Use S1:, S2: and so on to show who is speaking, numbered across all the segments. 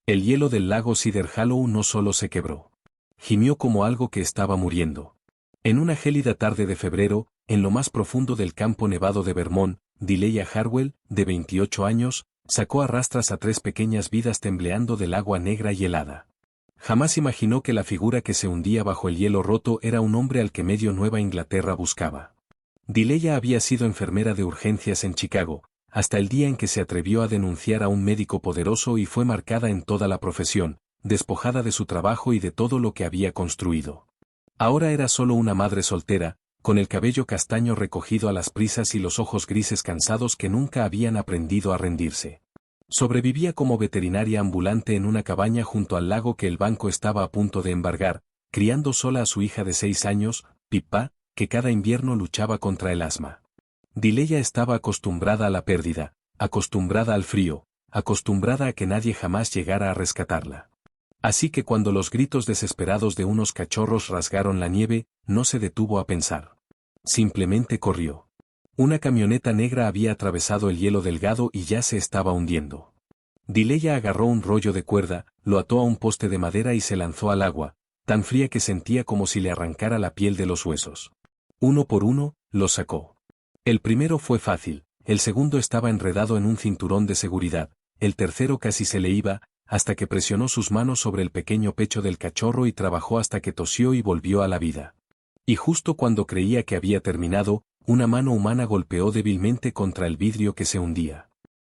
S1: El hielo del lago Cedar Hollow no solo se quebró. Gimió como algo que estaba muriendo. En una gélida tarde de febrero, en lo más profundo del campo nevado de Vermont, Delia Harwell, de 28 años, sacó a rastras a 3 pequeñas vidas tembleando del agua negra y helada. Jamás imaginó que la figura que se hundía bajo el hielo roto era un hombre al que medio Nueva Inglaterra buscaba. Delia había sido enfermera de urgencias en Chicago, hasta el día en que se atrevió a denunciar a un médico poderoso y fue marcada en toda la profesión, despojada de su trabajo y de todo lo que había construido. Ahora era solo una madre soltera, con el cabello castaño recogido a las prisas y los ojos grises cansados que nunca habían aprendido a rendirse. Sobrevivía como veterinaria ambulante en una cabaña junto al lago que el banco estaba a punto de embargar, criando sola a su hija de 6 años, Pippa, que cada invierno luchaba contra el asma. Delia estaba acostumbrada a la pérdida, acostumbrada al frío, acostumbrada a que nadie jamás llegara a rescatarla. Así que cuando los gritos desesperados de unos cachorros rasgaron la nieve, no se detuvo a pensar. Simplemente corrió. Una camioneta negra había atravesado el hielo delgado y ya se estaba hundiendo. Delia agarró un rollo de cuerda, lo ató a un poste de madera y se lanzó al agua, tan fría que sentía como si le arrancara la piel de los huesos. Uno por uno, los sacó. El primero fue fácil, el segundo estaba enredado en un cinturón de seguridad, el tercero casi se le iba, hasta que presionó sus manos sobre el pequeño pecho del cachorro y trabajó hasta que tosió y volvió a la vida. Y justo cuando creía que había terminado, una mano humana golpeó débilmente contra el vidrio que se hundía.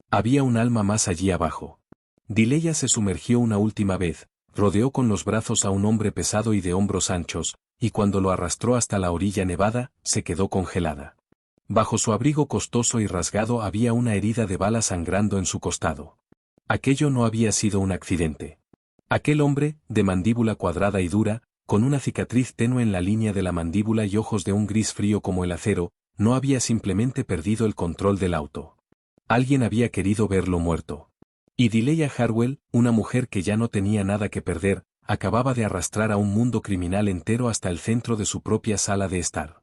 S1: Había un alma más allí abajo. Delia se sumergió una última vez, rodeó con los brazos a un hombre pesado y de hombros anchos, y cuando lo arrastró hasta la orilla nevada, se quedó congelada. Bajo su abrigo costoso y rasgado había una herida de bala sangrando en su costado. Aquello no había sido un accidente. Aquel hombre, de mandíbula cuadrada y dura, con una cicatriz tenue en la línea de la mandíbula y ojos de un gris frío como el acero, no había simplemente perdido el control del auto. Alguien había querido verlo muerto. Y Delia Harwell, una mujer que ya no tenía nada que perder, acababa de arrastrar a un mundo criminal entero hasta el centro de su propia sala de estar.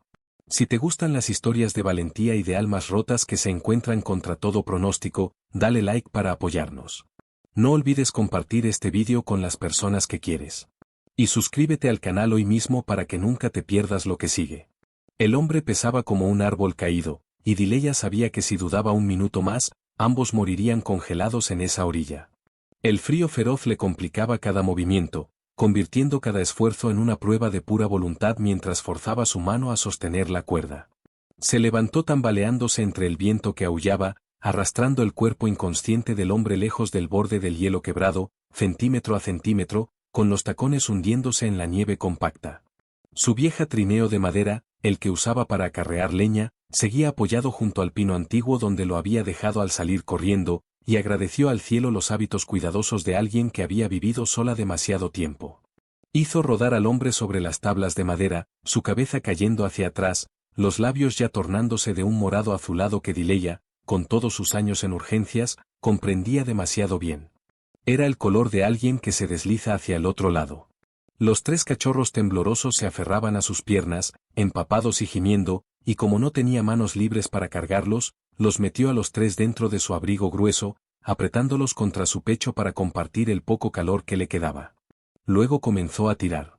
S1: Si te gustan las historias de valentía y de almas rotas que se encuentran contra todo pronóstico, dale like para apoyarnos. No olvides compartir este vídeo con las personas que quieres. Y suscríbete al canal hoy mismo para que nunca te pierdas lo que sigue. El hombre pesaba como un árbol caído, y Delia sabía que si dudaba un minuto más, ambos morirían congelados en esa orilla. El frío feroz le complicaba cada movimiento, convirtiendo cada esfuerzo en una prueba de pura voluntad mientras forzaba su mano a sostener la cuerda. Se levantó tambaleándose entre el viento que aullaba, arrastrando el cuerpo inconsciente del hombre lejos del borde del hielo quebrado, centímetro a centímetro, con los tacones hundiéndose en la nieve compacta. Su vieja trineo de madera, el que usaba para acarrear leña, seguía apoyado junto al pino antiguo donde lo había dejado al salir corriendo, y agradeció al cielo los hábitos cuidadosos de alguien que había vivido sola demasiado tiempo. Hizo rodar al hombre sobre las tablas de madera, su cabeza cayendo hacia atrás, los labios ya tornándose de un morado azulado que Delia, con todos sus años en urgencias, comprendía demasiado bien. Era el color de alguien que se desliza hacia el otro lado. Los 3 cachorros temblorosos se aferraban a sus piernas, empapados y gimiendo, y como no tenía manos libres para cargarlos, los metió a los 3 dentro de su abrigo grueso, apretándolos contra su pecho para compartir el poco calor que le quedaba. Luego comenzó a tirar.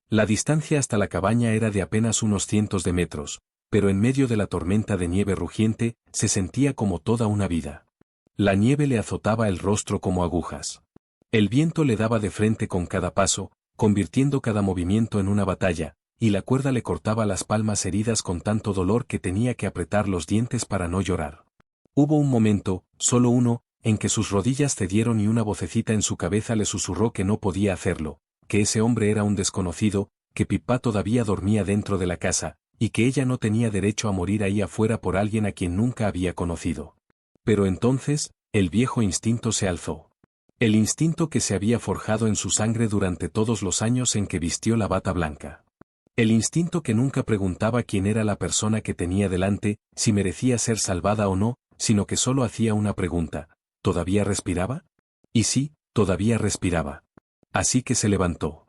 S1: La distancia hasta la cabaña era de apenas unos cientos de metros, pero en medio de la tormenta de nieve rugiente, se sentía como toda una vida. La nieve le azotaba el rostro como agujas. El viento le daba de frente con cada paso, convirtiendo cada movimiento en una batalla, y la cuerda le cortaba las palmas heridas con tanto dolor que tenía que apretar los dientes para no llorar. Hubo un momento, solo uno, en que sus rodillas cedieron y una vocecita en su cabeza le susurró que no podía hacerlo, que ese hombre era un desconocido, que Pippa todavía dormía dentro de la casa, y que ella no tenía derecho a morir ahí afuera por alguien a quien nunca había conocido. Pero entonces, el viejo instinto se alzó. El instinto que se había forjado en su sangre durante todos los años en que vistió la bata blanca. El instinto que nunca preguntaba quién era la persona que tenía delante, si merecía ser salvada o no, sino que solo hacía una pregunta: ¿todavía respiraba? Y sí, todavía respiraba. Así que se levantó.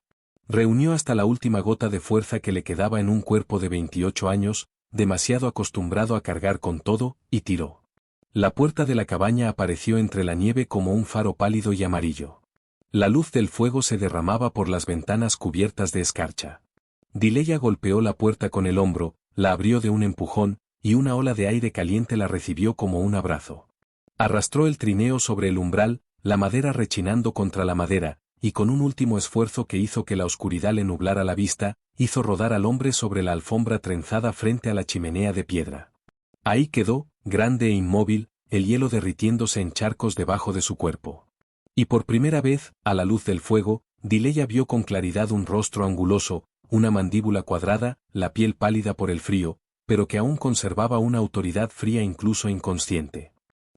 S1: Reunió hasta la última gota de fuerza que le quedaba en un cuerpo de 28 años, demasiado acostumbrado a cargar con todo, y tiró. La puerta de la cabaña apareció entre la nieve como un faro pálido y amarillo. La luz del fuego se derramaba por las ventanas cubiertas de escarcha. Dileya golpeó la puerta con el hombro, la abrió de un empujón, y una ola de aire caliente la recibió como un abrazo. Arrastró el trineo sobre el umbral, la madera rechinando contra la madera, y con un último esfuerzo que hizo que la oscuridad le nublara la vista, hizo rodar al hombre sobre la alfombra trenzada frente a la chimenea de piedra. Ahí quedó, grande e inmóvil, el hielo derritiéndose en charcos debajo de su cuerpo. Y por primera vez, a la luz del fuego, Dileya vio con claridad un rostro anguloso, una mandíbula cuadrada, la piel pálida por el frío, pero que aún conservaba una autoridad fría incluso inconsciente.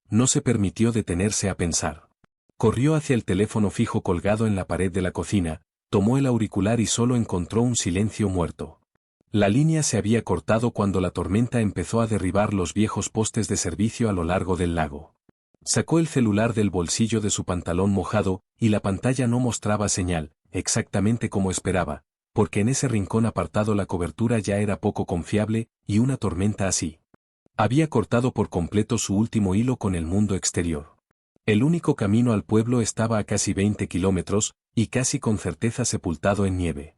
S1: No se permitió detenerse a pensar. Corrió hacia el teléfono fijo colgado en la pared de la cocina, tomó el auricular y solo encontró un silencio muerto. La línea se había cortado cuando la tormenta empezó a derribar los viejos postes de servicio a lo largo del lago. Sacó el celular del bolsillo de su pantalón mojado, y la pantalla no mostraba señal, exactamente como esperaba, porque en ese rincón apartado la cobertura ya era poco confiable, y una tormenta así había cortado por completo su último hilo con el mundo exterior. El único camino al pueblo estaba a casi 20 kilómetros, y casi con certeza sepultado en nieve.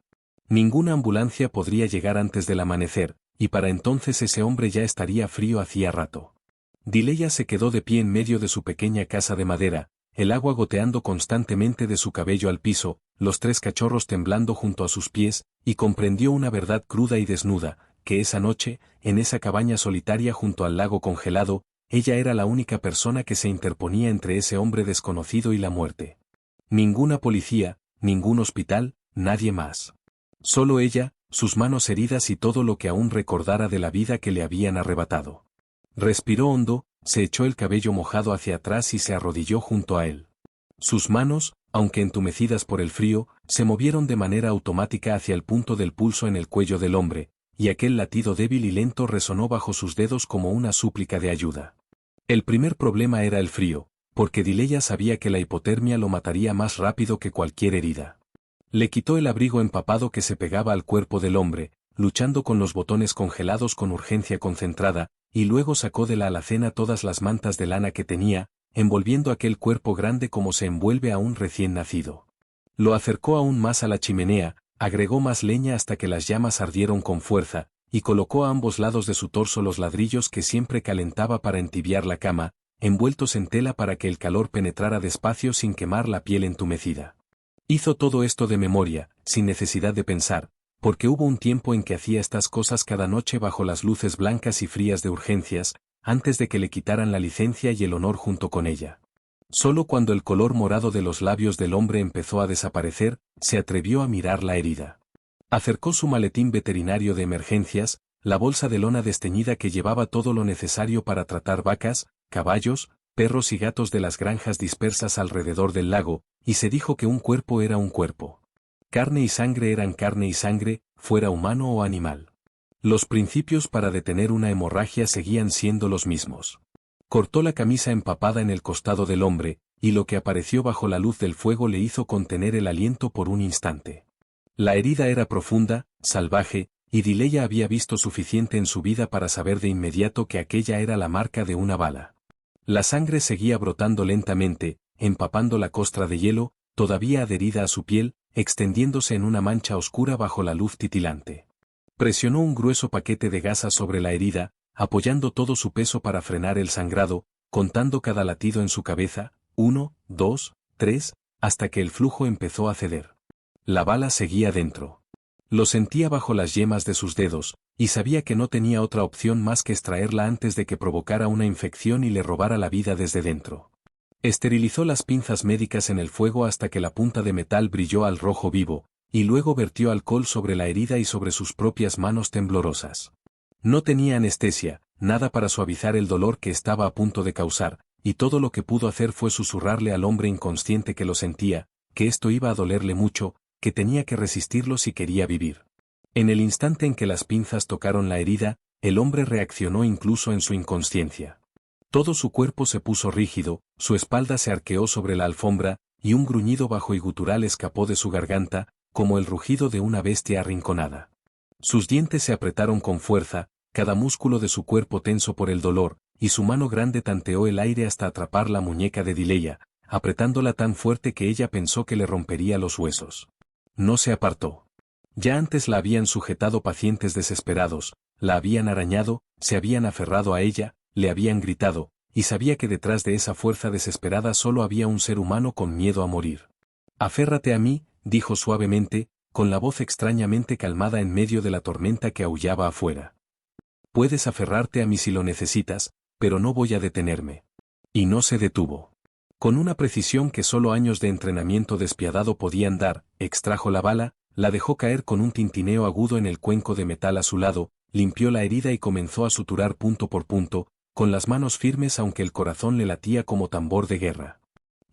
S1: Ninguna ambulancia podría llegar antes del amanecer, y para entonces ese hombre ya estaría frío hacía rato. Dileya se quedó de pie en medio de su pequeña casa de madera, el agua goteando constantemente de su cabello al piso, los 3 cachorros temblando junto a sus pies, y comprendió una verdad cruda y desnuda, que esa noche, en esa cabaña solitaria junto al lago congelado, ella era la única persona que se interponía entre ese hombre desconocido y la muerte. Ninguna policía, ningún hospital, nadie más. Solo ella, sus manos heridas y todo lo que aún recordara de la vida que le habían arrebatado. Respiró hondo, se echó el cabello mojado hacia atrás y se arrodilló junto a él. Sus manos, aunque entumecidas por el frío, se movieron de manera automática hacia el punto del pulso en el cuello del hombre, y aquel latido débil y lento resonó bajo sus dedos como una súplica de ayuda. El primer problema era el frío, porque Dileya sabía que la hipotermia lo mataría más rápido que cualquier herida. Le quitó el abrigo empapado que se pegaba al cuerpo del hombre, luchando con los botones congelados con urgencia concentrada, y luego sacó de la alacena todas las mantas de lana que tenía, envolviendo aquel cuerpo grande como se envuelve a un recién nacido. Lo acercó aún más a la chimenea, agregó más leña hasta que las llamas ardieron con fuerza, y colocó a ambos lados de su torso los ladrillos que siempre calentaba para entibiar la cama, envueltos en tela para que el calor penetrara despacio sin quemar la piel entumecida. Hizo todo esto de memoria, sin necesidad de pensar, porque hubo un tiempo en que hacía estas cosas cada noche bajo las luces blancas y frías de urgencias, antes de que le quitaran la licencia y el honor junto con ella. Solo cuando el color morado de los labios del hombre empezó a desaparecer, se atrevió a mirar la herida. Acercó su maletín veterinario de emergencias, la bolsa de lona desteñida que llevaba todo lo necesario para tratar vacas, caballos, perros y gatos de las granjas dispersas alrededor del lago, y se dijo que un cuerpo era un cuerpo. Carne y sangre eran carne y sangre, fuera humano o animal. Los principios para detener una hemorragia seguían siendo los mismos. Cortó la camisa empapada en el costado del hombre, y lo que apareció bajo la luz del fuego le hizo contener el aliento por un instante. La herida era profunda, salvaje, y Dileya había visto suficiente en su vida para saber de inmediato que aquella era la marca de una bala. La sangre seguía brotando lentamente, empapando la costra de hielo, todavía adherida a su piel, extendiéndose en una mancha oscura bajo la luz titilante. Presionó un grueso paquete de gasas sobre la herida, apoyando todo su peso para frenar el sangrado, contando cada latido en su cabeza, 1, 2, 3, hasta que el flujo empezó a ceder. La bala seguía dentro. Lo sentía bajo las yemas de sus dedos, y sabía que no tenía otra opción más que extraerla antes de que provocara una infección y le robara la vida desde dentro. Esterilizó las pinzas médicas en el fuego hasta que la punta de metal brilló al rojo vivo, y luego vertió alcohol sobre la herida y sobre sus propias manos temblorosas. No tenía anestesia, nada para suavizar el dolor que estaba a punto de causar, y todo lo que pudo hacer fue susurrarle al hombre inconsciente que lo sentía, que esto iba a dolerle mucho, que tenía que resistirlo si quería vivir. En el instante en que las pinzas tocaron la herida, el hombre reaccionó incluso en su inconsciencia. Todo su cuerpo se puso rígido, su espalda se arqueó sobre la alfombra, y un gruñido bajo y gutural escapó de su garganta, como el rugido de una bestia arrinconada. Sus dientes se apretaron con fuerza, cada músculo de su cuerpo tenso por el dolor, y su mano grande tanteó el aire hasta atrapar la muñeca de Dileya, apretándola tan fuerte que ella pensó que le rompería los huesos. No se apartó. Ya antes la habían sujetado pacientes desesperados, la habían arañado, se habían aferrado a ella, le habían gritado, y sabía que detrás de esa fuerza desesperada solo había un ser humano con miedo a morir. «Aférrate a mí», dijo suavemente, con la voz extrañamente calmada en medio de la tormenta que aullaba afuera. «Puedes aferrarte a mí si lo necesitas, pero no voy a detenerme». Y no se detuvo. Con una precisión que solo años de entrenamiento despiadado podían dar, extrajo la bala, la dejó caer con un tintineo agudo en el cuenco de metal azulado, limpió la herida y comenzó a suturar punto por punto, con las manos firmes aunque el corazón le latía como tambor de guerra.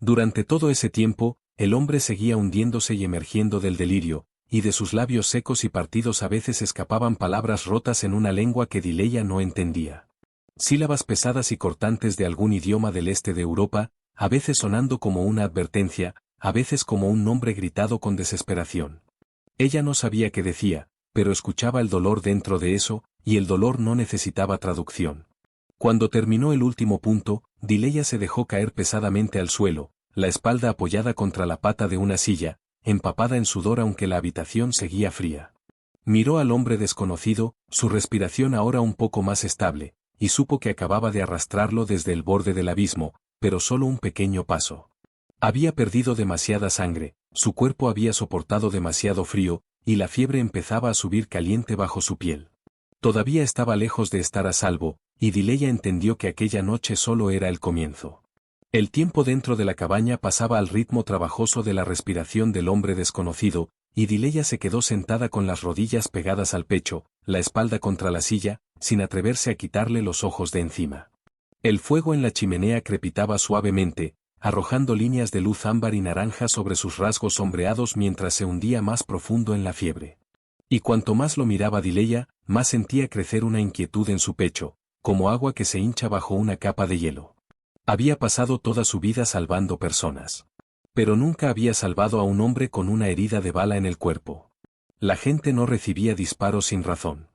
S1: Durante todo ese tiempo, el hombre seguía hundiéndose y emergiendo del delirio, y de sus labios secos y partidos a veces escapaban palabras rotas en una lengua que Dileya no entendía. Sílabas pesadas y cortantes de algún idioma del este de Europa, a veces sonando como una advertencia, a veces como un nombre gritado con desesperación. Ella no sabía qué decía, pero escuchaba el dolor dentro de eso, y el dolor no necesitaba traducción. Cuando terminó el último punto, Dileya se dejó caer pesadamente al suelo, la espalda apoyada contra la pata de una silla, empapada en sudor aunque la habitación seguía fría. Miró al hombre desconocido, su respiración ahora un poco más estable, y supo que acababa de arrastrarlo desde el borde del abismo, pero solo un pequeño paso. Había perdido demasiada sangre, su cuerpo había soportado demasiado frío, y la fiebre empezaba a subir caliente bajo su piel. Todavía estaba lejos de estar a salvo, y Dileya entendió que aquella noche solo era el comienzo. El tiempo dentro de la cabaña pasaba al ritmo trabajoso de la respiración del hombre desconocido, y Dileya se quedó sentada con las rodillas pegadas al pecho, la espalda contra la silla, sin atreverse a quitarle los ojos de encima. El fuego en la chimenea crepitaba suavemente, arrojando líneas de luz ámbar y naranja sobre sus rasgos sombreados mientras se hundía más profundo en la fiebre. Y cuanto más lo miraba Dileya, más sentía crecer una inquietud en su pecho, como agua que se hincha bajo una capa de hielo. Había pasado toda su vida salvando personas. Pero nunca había salvado a un hombre con una herida de bala en el cuerpo. La gente no recibía disparos sin razón.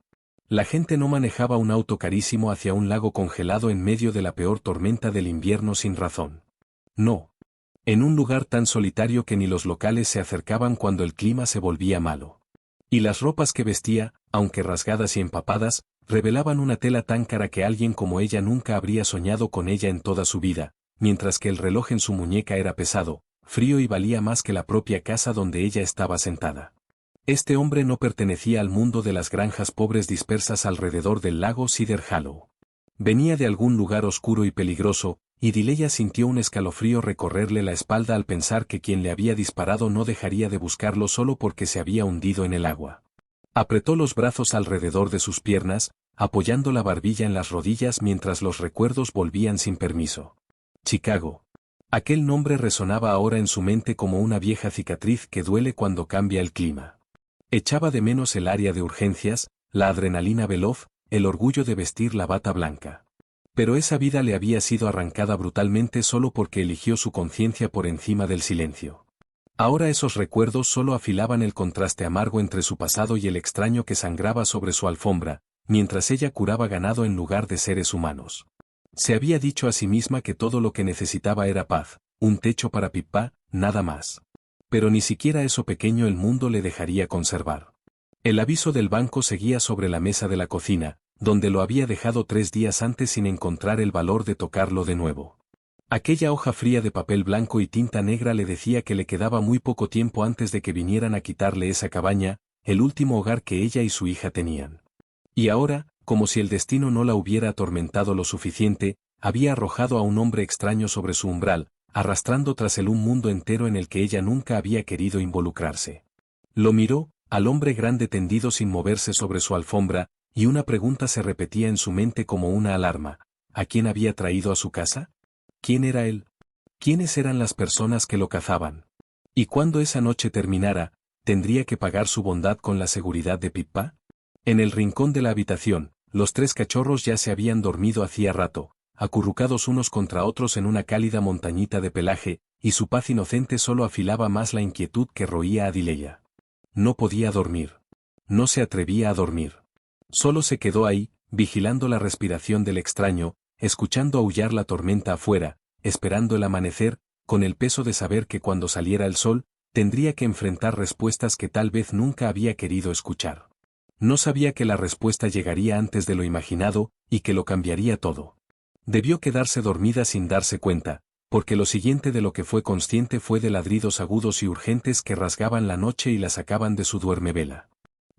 S1: La gente no manejaba un auto carísimo hacia un lago congelado en medio de la peor tormenta del invierno sin razón. No. En un lugar tan solitario que ni los locales se acercaban cuando el clima se volvía malo. Y las ropas que vestía, aunque rasgadas y empapadas, revelaban una tela tan cara que alguien como ella nunca habría soñado con ella en toda su vida, mientras que el reloj en su muñeca era pesado, frío y valía más que la propia casa donde ella estaba sentada. Este hombre no pertenecía al mundo de las granjas pobres dispersas alrededor del lago Cedar Hollow. Venía de algún lugar oscuro y peligroso, y Dileya sintió un escalofrío recorrerle la espalda al pensar que quien le había disparado no dejaría de buscarlo solo porque se había hundido en el agua. Apretó los brazos alrededor de sus piernas, apoyando la barbilla en las rodillas mientras los recuerdos volvían sin permiso. Chicago. Aquel nombre resonaba ahora en su mente como una vieja cicatriz que duele cuando cambia el clima. Echaba de menos el área de urgencias, la adrenalina veloz, el orgullo de vestir la bata blanca. Pero esa vida le había sido arrancada brutalmente solo porque eligió su conciencia por encima del silencio. Ahora esos recuerdos solo afilaban el contraste amargo entre su pasado y el extraño que sangraba sobre su alfombra, mientras ella curaba ganado en lugar de seres humanos. Se había dicho a sí misma que todo lo que necesitaba era paz, un techo para Pippa, nada más. Pero ni siquiera eso pequeño el mundo le dejaría conservar. El aviso del banco seguía sobre la mesa de la cocina, donde lo había dejado 3 días antes sin encontrar el valor de tocarlo de nuevo. Aquella hoja fría de papel blanco y tinta negra le decía que le quedaba muy poco tiempo antes de que vinieran a quitarle esa cabaña, el último hogar que ella y su hija tenían. Y ahora, como si el destino no la hubiera atormentado lo suficiente, había arrojado a un hombre extraño sobre su umbral, arrastrando tras él un mundo entero en el que ella nunca había querido involucrarse. Lo miró, al hombre grande tendido sin moverse sobre su alfombra, y una pregunta se repetía en su mente como una alarma: ¿a quién había traído a su casa? ¿Quién era él? ¿Quiénes eran las personas que lo cazaban? Y cuando esa noche terminara, ¿tendría que pagar su bondad con la seguridad de Pippa? En el rincón de la habitación, los 3 cachorros ya se habían dormido hacía rato, acurrucados unos contra otros en una cálida montañita de pelaje, y su paz inocente solo afilaba más la inquietud que roía a Dileya. No podía dormir. No se atrevía a dormir. Solo se quedó ahí, vigilando la respiración del extraño, escuchando aullar la tormenta afuera, esperando el amanecer, con el peso de saber que cuando saliera el sol, tendría que enfrentar respuestas que tal vez nunca había querido escuchar. No sabía que la respuesta llegaría antes de lo imaginado, y que lo cambiaría todo. Debió quedarse dormida sin darse cuenta, porque lo siguiente de lo que fue consciente fue de ladridos agudos y urgentes que rasgaban la noche y la sacaban de su duermevela.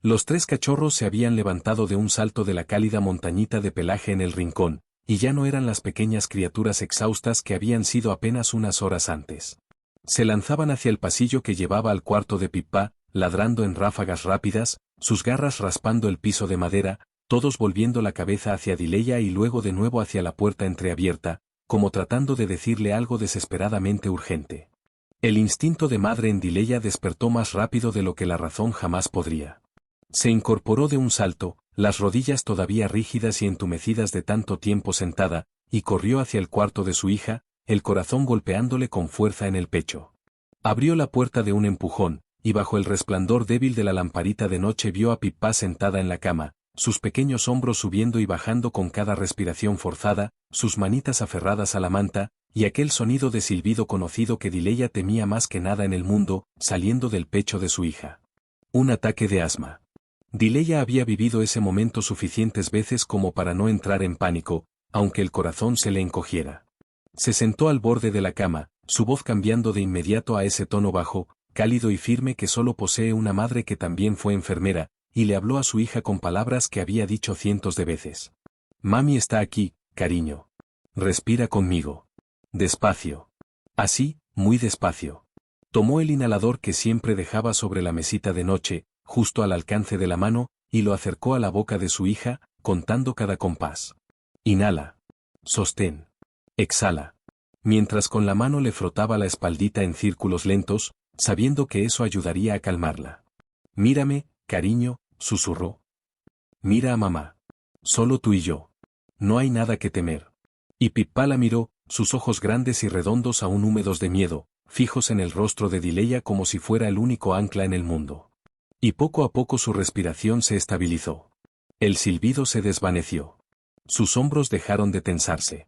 S1: Los 3 cachorros se habían levantado de un salto de la cálida montañita de pelaje en el rincón, y ya no eran las pequeñas criaturas exhaustas que habían sido apenas unas horas antes. Se lanzaban hacia el pasillo que llevaba al cuarto de Pippa, ladrando en ráfagas rápidas, sus garras raspando el piso de madera, todos volviendo la cabeza hacia Dileya y luego de nuevo hacia la puerta entreabierta, como tratando de decirle algo desesperadamente urgente. El instinto de madre en Dileya despertó más rápido de lo que la razón jamás podría. Se incorporó de un salto, las rodillas todavía rígidas y entumecidas de tanto tiempo sentada, y corrió hacia el cuarto de su hija, el corazón golpeándole con fuerza en el pecho. Abrió la puerta de un empujón, y bajo el resplandor débil de la lamparita de noche vio a Pippa sentada en la cama, sus pequeños hombros subiendo y bajando con cada respiración forzada, sus manitas aferradas a la manta, y aquel sonido de silbido conocido que Dileya temía más que nada en el mundo, saliendo del pecho de su hija. Un ataque de asma. Dileya había vivido ese momento suficientes veces como para no entrar en pánico, aunque el corazón se le encogiera. Se sentó al borde de la cama, su voz cambiando de inmediato a ese tono bajo, cálido y firme que solo posee una madre que también fue enfermera, y le habló a su hija con palabras que había dicho cientos de veces. Mami está aquí, cariño. Respira conmigo. Despacio. Así, muy despacio. Tomó el inhalador que siempre dejaba sobre la mesita de noche, justo al alcance de la mano, y lo acercó a la boca de su hija, contando cada compás. Inhala. Sostén. Exhala. Mientras con la mano le frotaba la espaldita en círculos lentos, sabiendo que eso ayudaría a calmarla. Mírame, cariño, susurró. Mira a mamá. Solo tú y yo. No hay nada que temer. Y Pippa la miró, sus ojos grandes y redondos aún húmedos de miedo, fijos en el rostro de Dileya como si fuera el único ancla en el mundo. Y poco a poco su respiración se estabilizó. El silbido se desvaneció. Sus hombros dejaron de tensarse.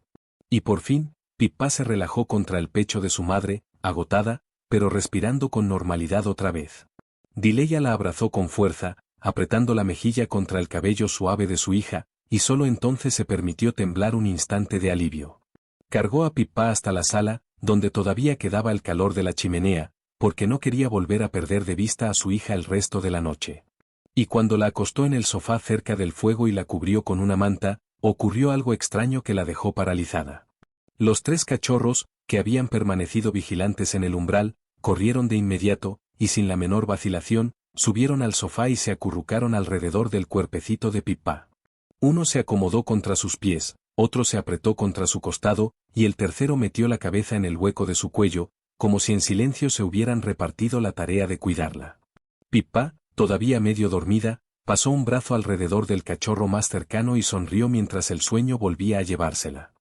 S1: Y por fin, Pippa se relajó contra el pecho de su madre, agotada, pero respirando con normalidad otra vez. Dileya la abrazó con fuerza, apretando la mejilla contra el cabello suave de su hija, y solo entonces se permitió temblar un instante de alivio. Cargó a Pippa hasta la sala, donde todavía quedaba el calor de la chimenea, porque no quería volver a perder de vista a su hija el resto de la noche. Y cuando la acostó en el sofá cerca del fuego y la cubrió con una manta, ocurrió algo extraño que la dejó paralizada. Los 3 cachorros, que habían permanecido vigilantes en el umbral, corrieron de inmediato, y sin la menor vacilación, subieron al sofá y se acurrucaron alrededor del cuerpecito de Pippa. Uno se acomodó contra sus pies, otro se apretó contra su costado, y el tercero metió la cabeza en el hueco de su cuello, como si en silencio se hubieran repartido la tarea de cuidarla. Pippa, todavía medio dormida, pasó un brazo alrededor del cachorro más cercano y sonrió mientras el sueño volvía a llevársela.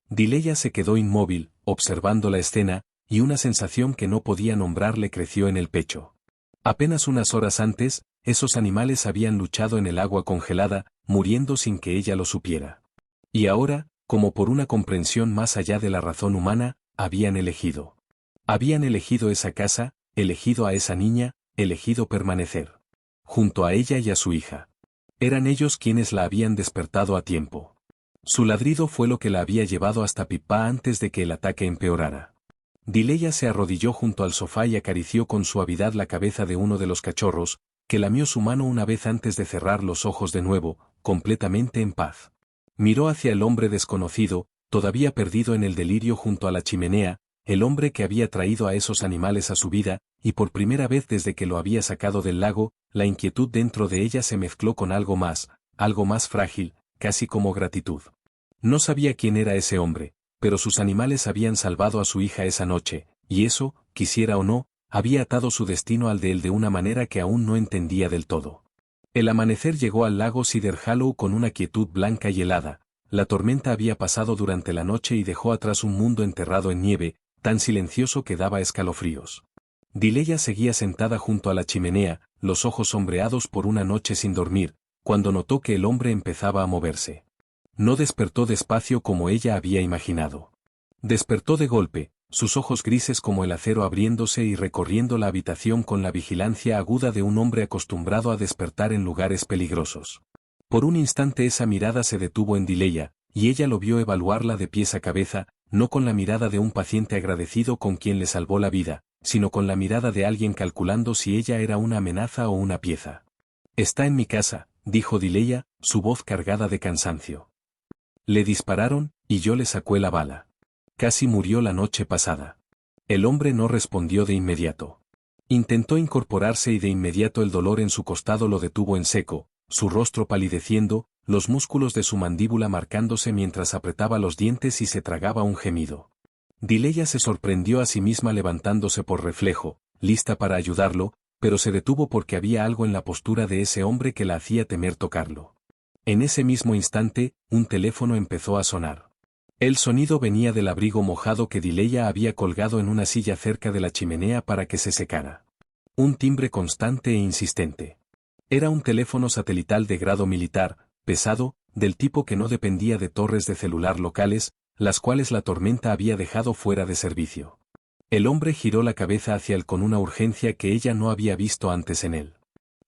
S1: Dileya se quedó inmóvil, observando la escena, y una sensación que no podía nombrar le creció en el pecho. Apenas unas horas antes, esos animales habían luchado en el agua congelada, muriendo sin que ella lo supiera. Y ahora, como por una comprensión más allá de la razón humana, habían elegido. Habían elegido esa casa, elegido a esa niña, elegido permanecer. Junto a ella y a su hija. Eran ellos quienes la habían despertado a tiempo. Su ladrido fue lo que la había llevado hasta Pippa antes de que el ataque empeorara. Dileya se arrodilló junto al sofá y acarició con suavidad la cabeza de uno de los cachorros, que lamió su mano una vez antes de cerrar los ojos de nuevo, completamente en paz. Miró hacia el hombre desconocido, todavía perdido en el delirio junto a la chimenea, el hombre que había traído a esos animales a su vida, y por primera vez desde que lo había sacado del lago, la inquietud dentro de ella se mezcló con algo más frágil, casi como gratitud. No sabía quién era ese hombre, pero sus animales habían salvado a su hija esa noche, y eso, quisiera o no, había atado su destino al de él de una manera que aún no entendía del todo. El amanecer llegó al lago Cedar Hollow con una quietud blanca y helada. La tormenta había pasado durante la noche y dejó atrás un mundo enterrado en nieve, tan silencioso que daba escalofríos. Dileya seguía sentada junto a la chimenea, los ojos sombreados por una noche sin dormir, cuando notó que el hombre empezaba a moverse. No despertó despacio como ella había imaginado. Despertó de golpe, sus ojos grises como el acero abriéndose y recorriendo la habitación con la vigilancia aguda de un hombre acostumbrado a despertar en lugares peligrosos. Por un instante esa mirada se detuvo en Dileya, y ella lo vio evaluarla de pies a cabeza, no con la mirada de un paciente agradecido con quien le salvó la vida, sino con la mirada de alguien calculando si ella era una amenaza o una pieza. «Está en mi casa», dijo Dileya, su voz cargada de cansancio. «Le dispararon, y yo le saqué la bala. Casi murió la noche pasada». El hombre no respondió de inmediato. Intentó incorporarse y de inmediato el dolor en su costado lo detuvo en seco, su rostro palideciendo, los músculos de su mandíbula marcándose mientras apretaba los dientes y se tragaba un gemido. Dileya se sorprendió a sí misma levantándose por reflejo, lista para ayudarlo, pero se detuvo porque había algo en la postura de ese hombre que la hacía temer tocarlo. En ese mismo instante, un teléfono empezó a sonar. El sonido venía del abrigo mojado que Dileya había colgado en una silla cerca de la chimenea para que se secara. Un timbre constante e insistente. Era un teléfono satelital de grado militar, pesado, del tipo que no dependía de torres de celular locales, las cuales la tormenta había dejado fuera de servicio. El hombre giró la cabeza hacia él con una urgencia que ella no había visto antes en él.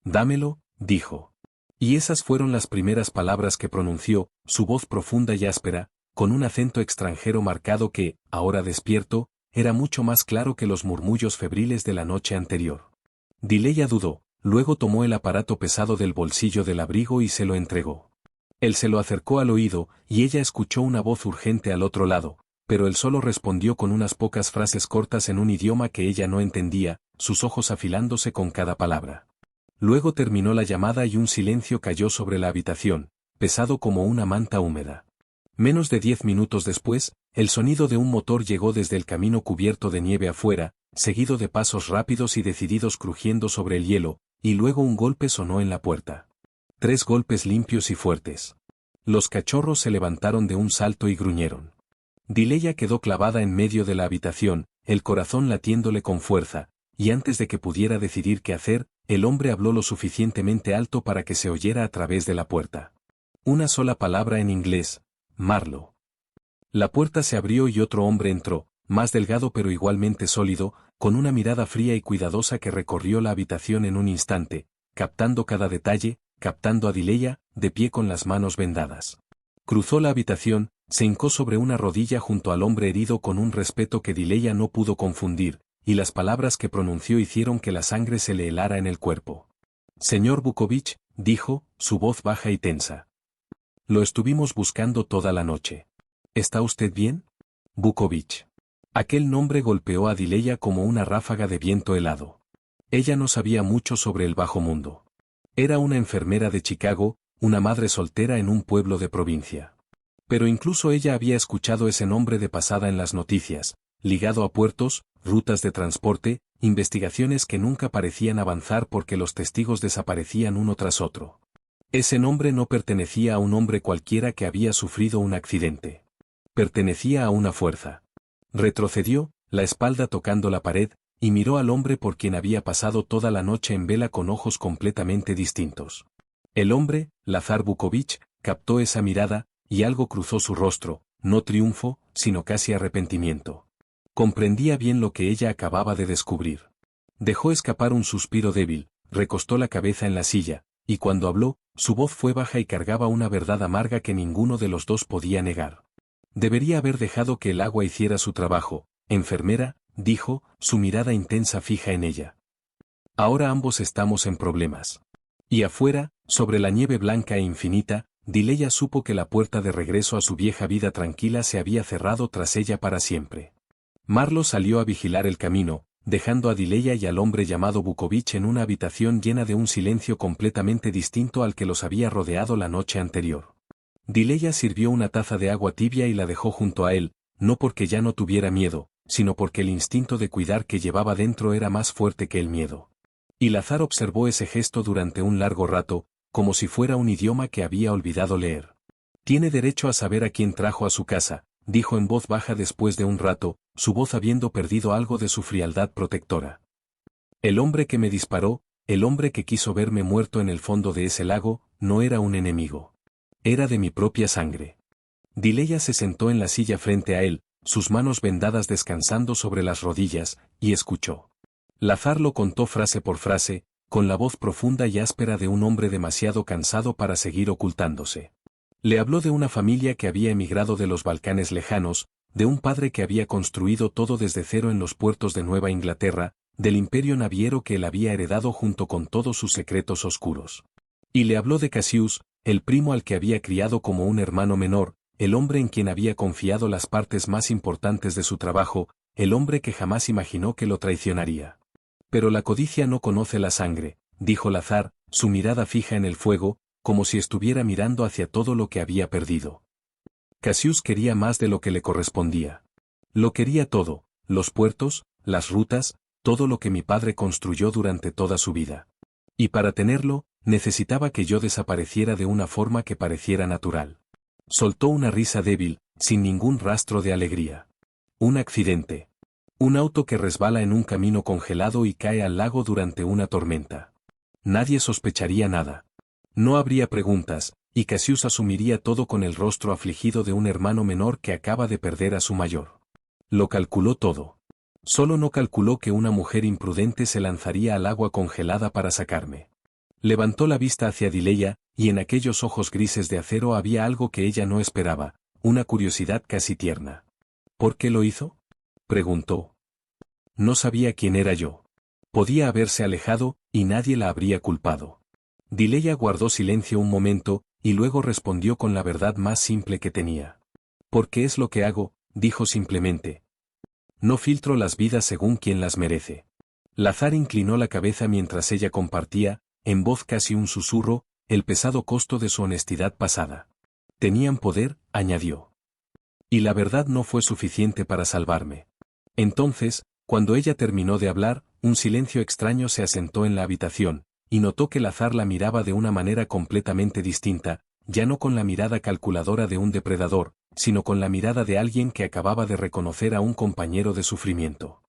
S1: «Dámelo», dijo. Y esas fueron las primeras palabras que pronunció, su voz profunda y áspera, con un acento extranjero marcado que, ahora despierto, era mucho más claro que los murmullos febriles de la noche anterior. Dileya dudó. Luego tomó el aparato pesado del bolsillo del abrigo y se lo entregó. Él se lo acercó al oído, y ella escuchó una voz urgente al otro lado, pero él solo respondió con unas pocas frases cortas en un idioma que ella no entendía, sus ojos afilándose con cada palabra. Luego terminó la llamada y un silencio cayó sobre la habitación, pesado como una manta húmeda. Menos de 10 minutos después, el sonido de un motor llegó desde el camino cubierto de nieve afuera, seguido de pasos rápidos y decididos crujiendo sobre el hielo, y luego un golpe sonó en la puerta. 3 golpes limpios y fuertes. Los cachorros se levantaron de un salto y gruñeron. Dileya quedó clavada en medio de la habitación, el corazón latiéndole con fuerza, y antes de que pudiera decidir qué hacer, el hombre habló lo suficientemente alto para que se oyera a través de la puerta. Una sola palabra en inglés: Marlo. La puerta se abrió y otro hombre entró, más delgado pero igualmente sólido, con una mirada fría y cuidadosa que recorrió la habitación en un instante, captando cada detalle, captando a Dileya, de pie con las manos vendadas. Cruzó la habitación, se hincó sobre una rodilla junto al hombre herido con un respeto que Dileya no pudo confundir, y las palabras que pronunció hicieron que la sangre se le helara en el cuerpo. «Señor Vukovich», dijo, su voz baja y tensa. «Lo estuvimos buscando toda la noche. ¿Está usted bien?» «Vukovich». Aquel nombre golpeó a Dileya como una ráfaga de viento helado. Ella no sabía mucho sobre el bajo mundo. Era una enfermera de Chicago, una madre soltera en un pueblo de provincia. Pero incluso ella había escuchado ese nombre de pasada en las noticias, ligado a puertos, rutas de transporte, investigaciones que nunca parecían avanzar porque los testigos desaparecían uno tras otro. Ese nombre no pertenecía a un hombre cualquiera que había sufrido un accidente. Pertenecía a una fuerza. Retrocedió, la espalda tocando la pared, y miró al hombre por quien había pasado toda la noche en vela con ojos completamente distintos. El hombre, Lazar Vukovich, captó esa mirada, y algo cruzó su rostro, no triunfo, sino casi arrepentimiento. Comprendía bien lo que ella acababa de descubrir. Dejó escapar un suspiro débil, recostó la cabeza en la silla, y cuando habló, su voz fue baja y cargaba una verdad amarga que ninguno de los dos podía negar. Debería haber dejado que el agua hiciera su trabajo, enfermera, dijo, su mirada intensa fija en ella. Ahora ambos estamos en problemas. Y afuera, sobre la nieve blanca e infinita, Dileya supo que la puerta de regreso a su vieja vida tranquila se había cerrado tras ella para siempre. Marlo salió a vigilar el camino, dejando a Dileya y al hombre llamado Vukovich en una habitación llena de un silencio completamente distinto al que los había rodeado la noche anterior. Dileya sirvió una taza de agua tibia y la dejó junto a él, no porque ya no tuviera miedo, sino porque el instinto de cuidar que llevaba dentro era más fuerte que el miedo. Y Lazar observó ese gesto durante un largo rato, como si fuera un idioma que había olvidado leer. «Tiene derecho a saber a quién trajo a su casa», dijo en voz baja después de un rato, su voz habiendo perdido algo de su frialdad protectora. «El hombre que me disparó, el hombre que quiso verme muerto en el fondo de ese lago, no era un enemigo. Era de mi propia sangre». Dileya se sentó en la silla frente a él, sus manos vendadas descansando sobre las rodillas, y escuchó. Lazar lo contó frase por frase, con la voz profunda y áspera de un hombre demasiado cansado para seguir ocultándose. Le habló de una familia que había emigrado de los Balcanes lejanos, de un padre que había construido todo desde cero en los puertos de Nueva Inglaterra, del imperio naviero que él había heredado junto con todos sus secretos oscuros. Y le habló de Cassius, el primo al que había criado como un hermano menor, el hombre en quien había confiado las partes más importantes de su trabajo, el hombre que jamás imaginó que lo traicionaría. Pero la codicia no conoce la sangre, dijo Lazar, su mirada fija en el fuego, como si estuviera mirando hacia todo lo que había perdido. Cassius quería más de lo que le correspondía. Lo quería todo, los puertos, las rutas, todo lo que mi padre construyó durante toda su vida. Y para tenerlo, necesitaba que yo desapareciera de una forma que pareciera natural. Soltó una risa débil, sin ningún rastro de alegría. Un accidente. Un auto que resbala en un camino congelado y cae al lago durante una tormenta. Nadie sospecharía nada. No habría preguntas, y Cassius asumiría todo con el rostro afligido de un hermano menor que acaba de perder a su mayor. Lo calculó todo. Solo no calculó que una mujer imprudente se lanzaría al agua congelada para sacarme. Levantó la vista hacia Dileya, y en aquellos ojos grises de acero había algo que ella no esperaba, una curiosidad casi tierna. ¿Por qué lo hizo?, preguntó. No sabía quién era yo. Podía haberse alejado, y nadie la habría culpado. Dileya guardó silencio un momento, y luego respondió con la verdad más simple que tenía. Porque es lo que hago, dijo simplemente. No filtro las vidas según quien las merece. Lazar inclinó la cabeza mientras ella compartía, en voz casi un susurro, el pesado costo de su honestidad pasada. Tenían poder, añadió. Y la verdad no fue suficiente para salvarme. Entonces, cuando ella terminó de hablar, un silencio extraño se asentó en la habitación, y notó que Lazar la miraba de una manera completamente distinta, ya no con la mirada calculadora de un depredador, sino con la mirada de alguien que acababa de reconocer a un compañero de sufrimiento.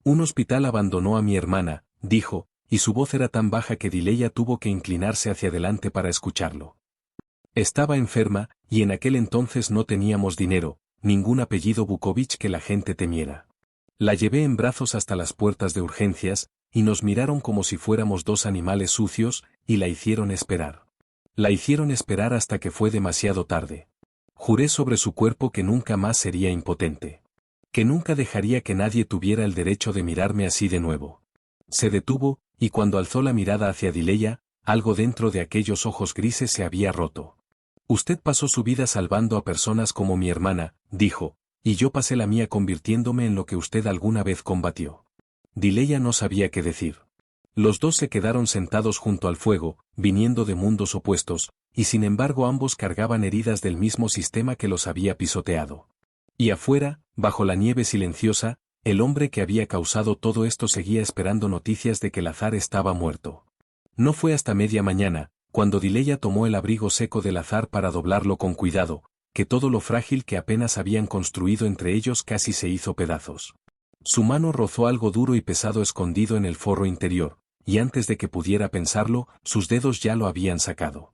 S1: Un hospital abandonó a mi hermana, dijo, y su voz era tan baja que Dileya tuvo que inclinarse hacia adelante para escucharlo. Estaba enferma, y en aquel entonces no teníamos dinero, ningún apellido Vukovic que la gente temiera. La llevé en brazos hasta las puertas de urgencias, y nos miraron como si fuéramos dos animales sucios, y la hicieron esperar. La hicieron esperar hasta que fue demasiado tarde. Juré sobre su cuerpo que nunca más sería impotente. Que nunca dejaría que nadie tuviera el derecho de mirarme así de nuevo. Se detuvo, y cuando alzó la mirada hacia Dileya, algo dentro de aquellos ojos grises se había roto. Usted pasó su vida salvando a personas como mi hermana, dijo, y yo pasé la mía convirtiéndome en lo que usted alguna vez combatió. Dileya no sabía qué decir. Los dos se quedaron sentados junto al fuego, viniendo de mundos opuestos, y sin embargo ambos cargaban heridas del mismo sistema que los había pisoteado. Y afuera, bajo la nieve silenciosa, el hombre que había causado todo esto seguía esperando noticias de que Lazar estaba muerto. No fue hasta media mañana, cuando Dileya tomó el abrigo seco de Lazar para doblarlo con cuidado, que todo lo frágil que apenas habían construido entre ellos casi se hizo pedazos. Su mano rozó algo duro y pesado escondido en el forro interior, y antes de que pudiera pensarlo, sus dedos ya lo habían sacado.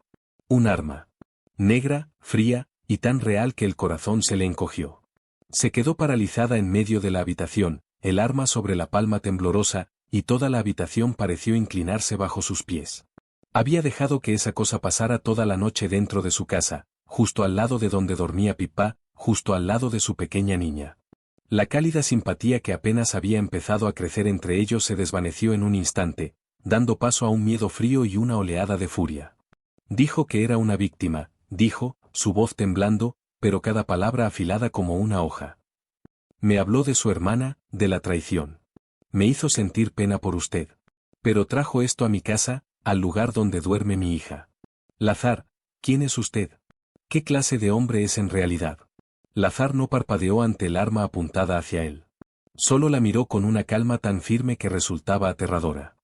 S1: Un arma. Negra, fría, y tan real que el corazón se le encogió. Se quedó paralizada en medio de la habitación, el arma sobre la palma temblorosa, y toda la habitación pareció inclinarse bajo sus pies. Había dejado que esa cosa pasara toda la noche dentro de su casa, justo al lado de donde dormía Pippa, justo al lado de su pequeña niña. La cálida simpatía que apenas había empezado a crecer entre ellos se desvaneció en un instante, dando paso a un miedo frío y una oleada de furia. Dijo que era una víctima, dijo, su voz temblando, pero cada palabra afilada como una hoja. Me habló de su hermana, de la traición. Me hizo sentir pena por usted. Pero trajo esto a mi casa, al lugar donde duerme mi hija. Lazar, ¿quién es usted? ¿Qué clase de hombre es en realidad? Lazar no parpadeó ante el arma apuntada hacia él. Solo la miró con una calma tan firme que resultaba aterradora.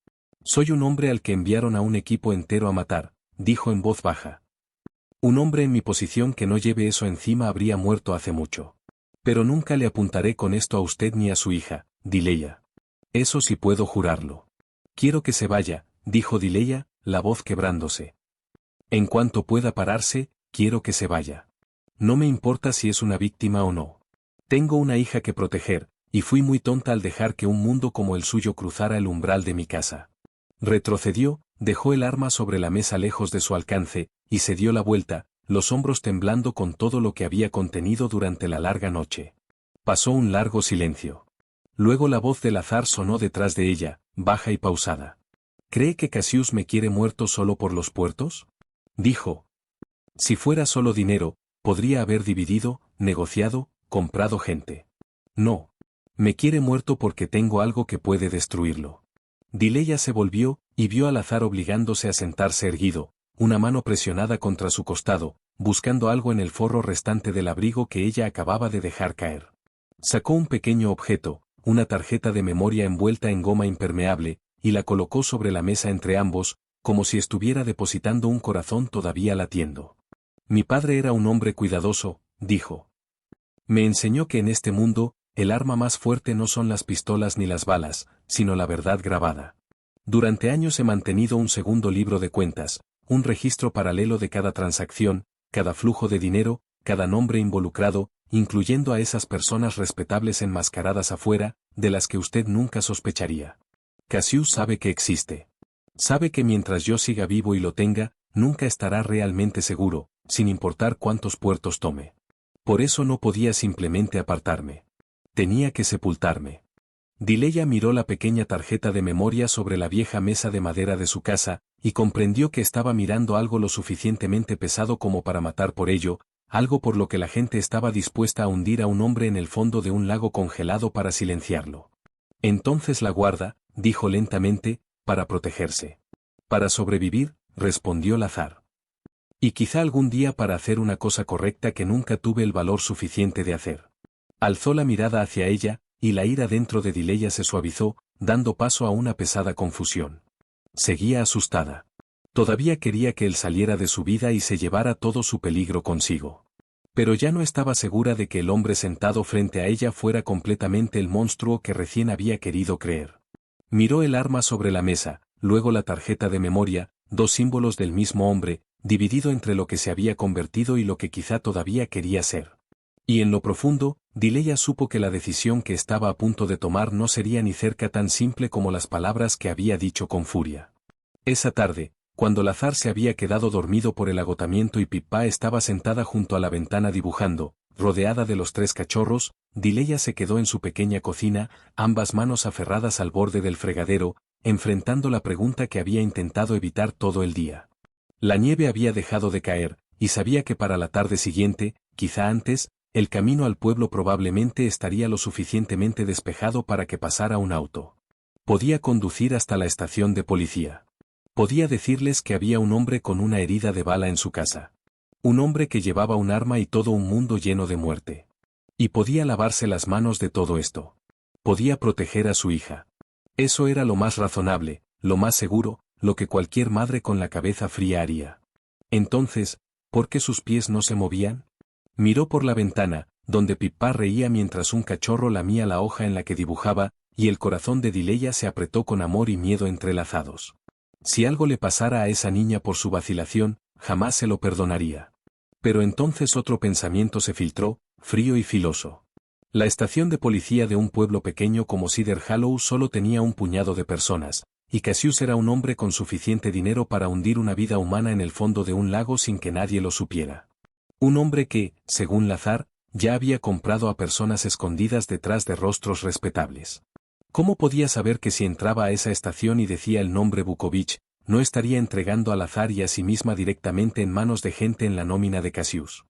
S1: Soy un hombre al que enviaron a un equipo entero a matar, dijo en voz baja. Un hombre en mi posición que no lleve eso encima habría muerto hace mucho. Pero nunca le apuntaré con esto a usted ni a su hija, Dileya. Eso sí puedo jurarlo. Quiero que se vaya, dijo Dileya, la voz quebrándose. En cuanto pueda pararse, quiero que se vaya. No me importa si es una víctima o no. Tengo una hija que proteger, y fui muy tonta al dejar que un mundo como el suyo cruzara el umbral de mi casa. Retrocedió, dejó el arma sobre la mesa lejos de su alcance, y se dio la vuelta, los hombros temblando con todo lo que había contenido durante la larga noche. Pasó un largo silencio. Luego la voz del azar sonó detrás de ella, baja y pausada. ¿Cree que Cassius me quiere muerto solo por los puertos? Dijo. Si fuera solo dinero, podría haber dividido, negociado, comprado gente. No. Me quiere muerto porque tengo algo que puede destruirlo. Dileya se volvió, y vio al azar obligándose a sentarse erguido, una mano presionada contra su costado, buscando algo en el forro restante del abrigo que ella acababa de dejar caer. Sacó un pequeño objeto, una tarjeta de memoria envuelta en goma impermeable, y la colocó sobre la mesa entre ambos, como si estuviera depositando un corazón todavía latiendo. Mi padre era un hombre cuidadoso, dijo. Me enseñó que en este mundo, el arma más fuerte no son las pistolas ni las balas, sino la verdad grabada. Durante años he mantenido un segundo libro de cuentas, un registro paralelo de cada transacción, cada flujo de dinero, cada nombre involucrado, incluyendo a esas personas respetables enmascaradas afuera, de las que usted nunca sospecharía. Cassius sabe que existe. Sabe que mientras yo siga vivo y lo tenga, nunca estará realmente seguro, sin importar cuántos puertos tome. Por eso no podía simplemente apartarme. Tenía que sepultarme. Dileya miró la pequeña tarjeta de memoria sobre la vieja mesa de madera de su casa, y comprendió que estaba mirando algo lo suficientemente pesado como para matar por ello, algo por lo que la gente estaba dispuesta a hundir a un hombre en el fondo de un lago congelado para silenciarlo. Entonces la guarda, dijo lentamente, para protegerse. Para sobrevivir, respondió Lazar. Y quizá algún día para hacer una cosa correcta que nunca tuve el valor suficiente de hacer. Alzó la mirada hacia ella, y la ira dentro de Dileya se suavizó, dando paso a una pesada confusión. Seguía asustada. Todavía quería que él saliera de su vida y se llevara todo su peligro consigo. Pero ya no estaba segura de que el hombre sentado frente a ella fuera completamente el monstruo que recién había querido creer. Miró el arma sobre la mesa, luego la tarjeta de memoria, dos símbolos del mismo hombre, dividido entre lo que se había convertido y lo que quizá todavía quería ser. Y en lo profundo, Dileya supo que la decisión que estaba a punto de tomar no sería ni cerca tan simple como las palabras que había dicho con furia. Esa tarde, cuando Lazar se había quedado dormido por el agotamiento y Pippa estaba sentada junto a la ventana dibujando, rodeada de los tres cachorros, Dileya se quedó en su pequeña cocina, ambas manos aferradas al borde del fregadero, enfrentando la pregunta que había intentado evitar todo el día. La nieve había dejado de caer, y sabía que para la tarde siguiente, quizá antes, el camino al pueblo probablemente estaría lo suficientemente despejado para que pasara un auto. Podía conducir hasta la estación de policía. Podía decirles que había un hombre con una herida de bala en su casa. Un hombre que llevaba un arma y todo un mundo lleno de muerte. Y podía lavarse las manos de todo esto. Podía proteger a su hija. Eso era lo más razonable, lo más seguro, lo que cualquier madre con la cabeza fría haría. Entonces, ¿por qué sus pies no se movían? Miró por la ventana, donde Pippa reía mientras un cachorro lamía la hoja en la que dibujaba, y el corazón de Dileya se apretó con amor y miedo entrelazados. Si algo le pasara a esa niña por su vacilación, jamás se lo perdonaría. Pero entonces otro pensamiento se filtró, frío y filoso. La estación de policía de un pueblo pequeño como Cedar Hollow solo tenía un puñado de personas, y Cassius era un hombre con suficiente dinero para hundir una vida humana en el fondo de un lago sin que nadie lo supiera. Un hombre que, según Lazar, ya había comprado a personas escondidas detrás de rostros respetables. ¿Cómo podía saber que si entraba a esa estación y decía el nombre Vukovich, no estaría entregando a Lazar y a sí misma directamente en manos de gente en la nómina de Cassius?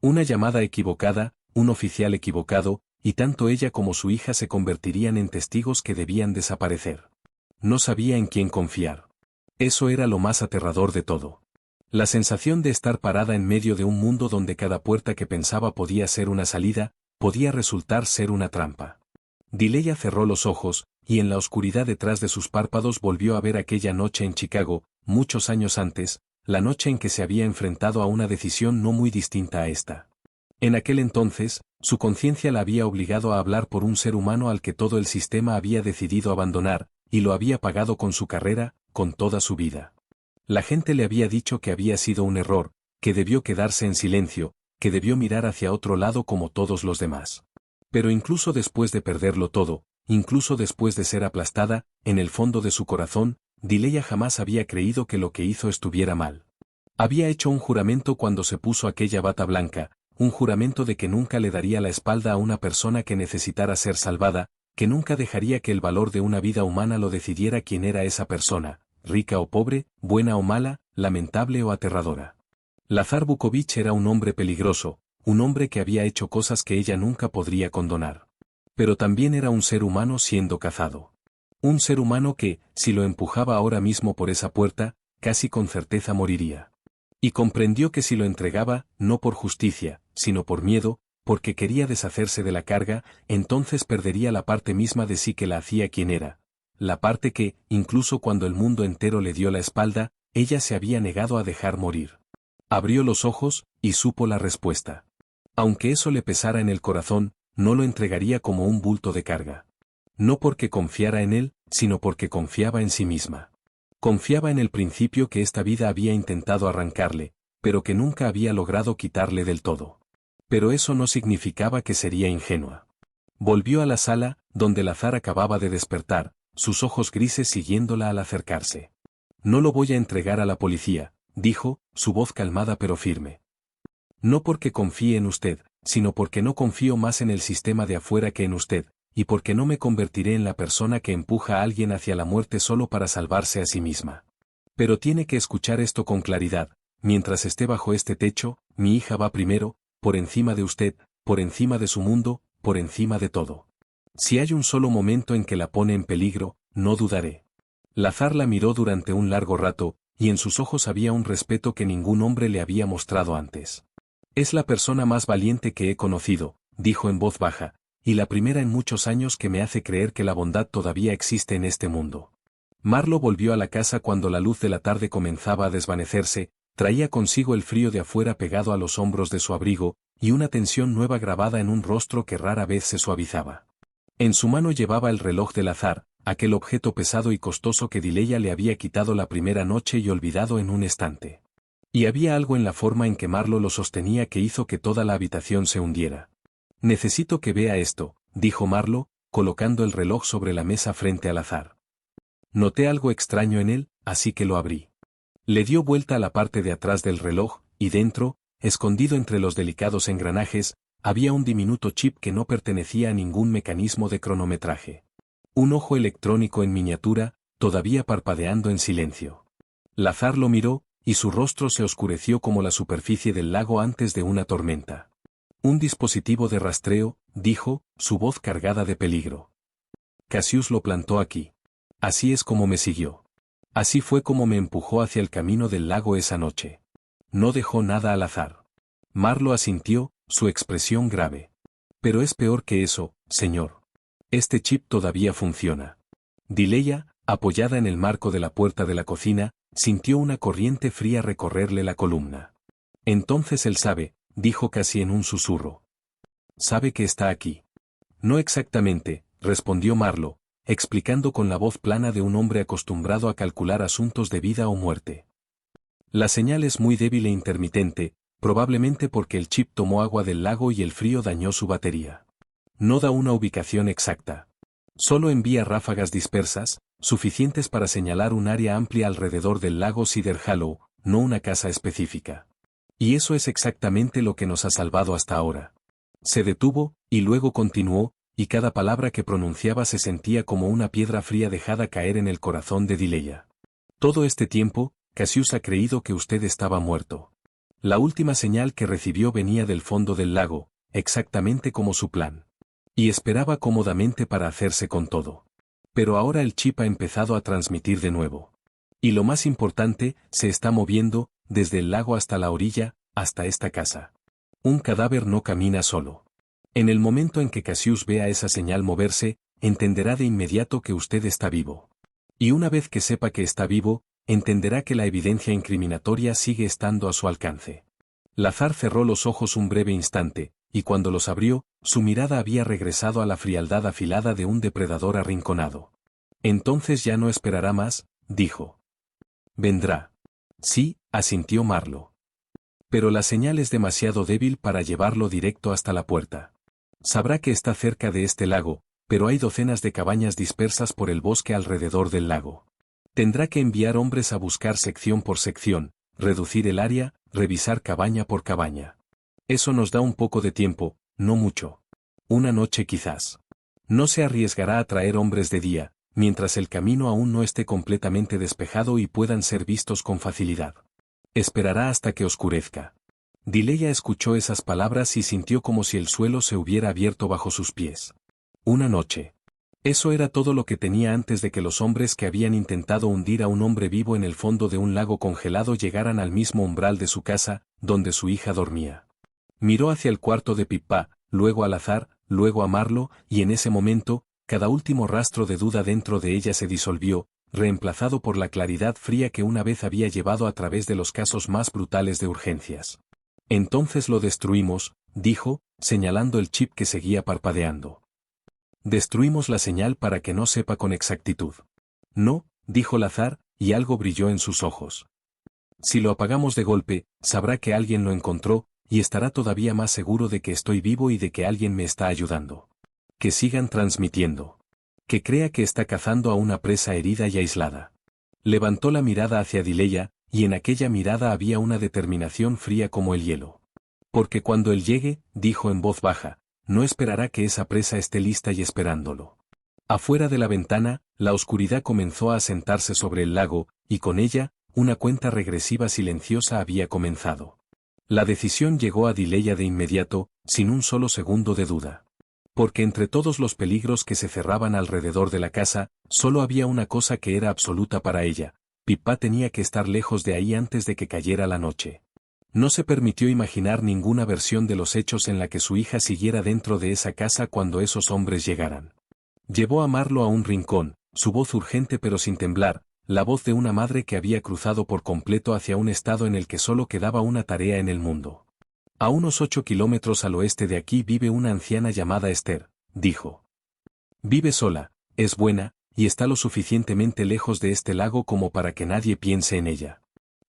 S1: Una llamada equivocada, un oficial equivocado, y tanto ella como su hija se convertirían en testigos que debían desaparecer. No sabía en quién confiar. Eso era lo más aterrador de todo. La sensación de estar parada en medio de un mundo donde cada puerta que pensaba podía ser una salida, podía resultar ser una trampa. Dileya cerró los ojos, y en la oscuridad detrás de sus párpados volvió a ver aquella noche en Chicago, muchos años antes, la noche en que se había enfrentado a una decisión no muy distinta a esta. En aquel entonces, su conciencia la había obligado a hablar por un ser humano al que todo el sistema había decidido abandonar, y lo había pagado con su carrera, con toda su vida. La gente le había dicho que había sido un error, que debió quedarse en silencio, que debió mirar hacia otro lado como todos los demás. Pero incluso después de perderlo todo, incluso después de ser aplastada, en el fondo de su corazón, Dileya jamás había creído que lo que hizo estuviera mal. Había hecho un juramento cuando se puso aquella bata blanca, un juramento de que nunca le daría la espalda a una persona que necesitara ser salvada, que nunca dejaría que el valor de una vida humana lo decidiera quién era esa persona, rica o pobre, buena o mala, lamentable o aterradora. Lazar Vukovich era un hombre peligroso, un hombre que había hecho cosas que ella nunca podría condonar. Pero también era un ser humano siendo cazado. Un ser humano que, si lo empujaba ahora mismo por esa puerta, casi con certeza moriría. Y comprendió que si lo entregaba, no por justicia, sino por miedo, porque quería deshacerse de la carga, entonces perdería la parte misma de sí que la hacía quien era. La parte que, incluso cuando el mundo entero le dio la espalda, ella se había negado a dejar morir. Abrió los ojos, y supo la respuesta. Aunque eso le pesara en el corazón, no lo entregaría como un bulto de carga. No porque confiara en él, sino porque confiaba en sí misma. Confiaba en el principio que esta vida había intentado arrancarle, pero que nunca había logrado quitarle del todo. Pero eso no significaba que sería ingenua. Volvió a la sala, donde Lazar acababa de despertar, sus ojos grises siguiéndola al acercarse. No lo voy a entregar a la policía, dijo, su voz calmada pero firme. No porque confíe en usted, sino porque no confío más en el sistema de afuera que en usted, y porque no me convertiré en la persona que empuja a alguien hacia la muerte solo para salvarse a sí misma. Pero tiene que escuchar esto con claridad, mientras esté bajo este techo, mi hija va primero, por encima de usted, por encima de su mundo, por encima de todo. Si hay un solo momento en que la pone en peligro, no dudaré. Lazar la miró durante un largo rato, y en sus ojos había un respeto que ningún hombre le había mostrado antes. Es la persona más valiente que he conocido, dijo en voz baja, y la primera en muchos años que me hace creer que la bondad todavía existe en este mundo. Marlo volvió a la casa cuando la luz de la tarde comenzaba a desvanecerse, traía consigo el frío de afuera pegado a los hombros de su abrigo, y una tensión nueva grabada en un rostro que rara vez se suavizaba. En su mano llevaba el reloj del azar, aquel objeto pesado y costoso que Dileya le había quitado la primera noche y olvidado en un estante. Y había algo en la forma en que Marlo lo sostenía que hizo que toda la habitación se hundiera. Necesito que vea esto, dijo Marlo, colocando el reloj sobre la mesa frente al azar. Noté algo extraño en él, así que lo abrí. Le dio vuelta a la parte de atrás del reloj, y dentro, escondido entre los delicados engranajes, había un diminuto chip que no pertenecía a ningún mecanismo de cronometraje. Un ojo electrónico en miniatura, todavía parpadeando en silencio. Lazar lo miró, y su rostro se oscureció como la superficie del lago antes de una tormenta. Un dispositivo de rastreo, dijo, su voz cargada de peligro. Cassius lo plantó aquí. Así es como me siguió. Así fue como me empujó hacia el camino del lago esa noche. No dejó nada al azar. Marlo asintió, su expresión grave. Pero es peor que eso, señor. Este chip todavía funciona. Dileya, apoyada en el marco de la puerta de la cocina, sintió una corriente fría recorrerle la columna. Entonces él sabe, dijo casi en un susurro. Sabe que está aquí. No exactamente, respondió Marlo, explicando con la voz plana de un hombre acostumbrado a calcular asuntos de vida o muerte. La señal es muy débil e intermitente, probablemente porque el chip tomó agua del lago y el frío dañó su batería. No da una ubicación exacta. Solo envía ráfagas dispersas, suficientes para señalar un área amplia alrededor del lago Cedar Hollow, no una casa específica. Y eso es exactamente lo que nos ha salvado hasta ahora. Se detuvo, y luego continuó, y cada palabra que pronunciaba se sentía como una piedra fría dejada caer en el corazón de Dileya. Todo este tiempo, Cassius ha creído que usted estaba muerto. La última señal que recibió venía del fondo del lago, exactamente como su plan. Y esperaba cómodamente para hacerse con todo. Pero ahora el chip ha empezado a transmitir de nuevo. Y lo más importante, se está moviendo, desde el lago hasta la orilla, hasta esta casa. Un cadáver no camina solo. En el momento en que Cassius vea esa señal moverse, entenderá de inmediato que usted está vivo. Y una vez que sepa que está vivo, entenderá que la evidencia incriminatoria sigue estando a su alcance. Lazar cerró los ojos un breve instante, y cuando los abrió, su mirada había regresado a la frialdad afilada de un depredador arrinconado. Entonces ya no esperará más, dijo. Vendrá. Sí, asintió Marlo. Pero la señal es demasiado débil para llevarlo directo hasta la puerta. Sabrá que está cerca de este lago, pero hay docenas de cabañas dispersas por el bosque alrededor del lago. Tendrá que enviar hombres a buscar sección por sección, reducir el área, revisar cabaña por cabaña. Eso nos da un poco de tiempo, no mucho. Una noche quizás. No se arriesgará a traer hombres de día, mientras el camino aún no esté completamente despejado y puedan ser vistos con facilidad. Esperará hasta que oscurezca. Dileya escuchó esas palabras y sintió como si el suelo se hubiera abierto bajo sus pies. Una noche. Eso era todo lo que tenía antes de que los hombres que habían intentado hundir a un hombre vivo en el fondo de un lago congelado llegaran al mismo umbral de su casa, donde su hija dormía. Miró hacia el cuarto de Pippa, luego al azar, luego a Marlo, y en ese momento, cada último rastro de duda dentro de ella se disolvió, reemplazado por la claridad fría que una vez había llevado a través de los casos más brutales de urgencias. Entonces lo destruimos, dijo, señalando el chip que seguía parpadeando. Destruimos la señal para que no sepa con exactitud. No, dijo Lazar, y algo brilló en sus ojos. Si lo apagamos de golpe, sabrá que alguien lo encontró, y estará todavía más seguro de que estoy vivo y de que alguien me está ayudando. Que sigan transmitiendo. Que crea que está cazando a una presa herida y aislada. Levantó la mirada hacia Dileya, y en aquella mirada había una determinación fría como el hielo. Porque cuando él llegue, dijo en voz baja, no esperará que esa presa esté lista y esperándolo. Afuera de la ventana, la oscuridad comenzó a asentarse sobre el lago, y con ella, una cuenta regresiva silenciosa había comenzado. La decisión llegó a Dileya de inmediato, sin un solo segundo de duda. Porque entre todos los peligros que se cerraban alrededor de la casa, solo había una cosa que era absoluta para ella: Pippa tenía que estar lejos de ahí antes de que cayera la noche. No se permitió imaginar ninguna versión de los hechos en la que su hija siguiera dentro de esa casa cuando esos hombres llegaran. Llevó a Marlo a un rincón, su voz urgente pero sin temblar, la voz de una madre que había cruzado por completo hacia un estado en el que solo quedaba una tarea en el mundo. A unos 8 kilómetros al oeste de aquí vive una anciana llamada Esther, dijo. Vive sola, es buena, y está lo suficientemente lejos de este lago como para que nadie piense en ella.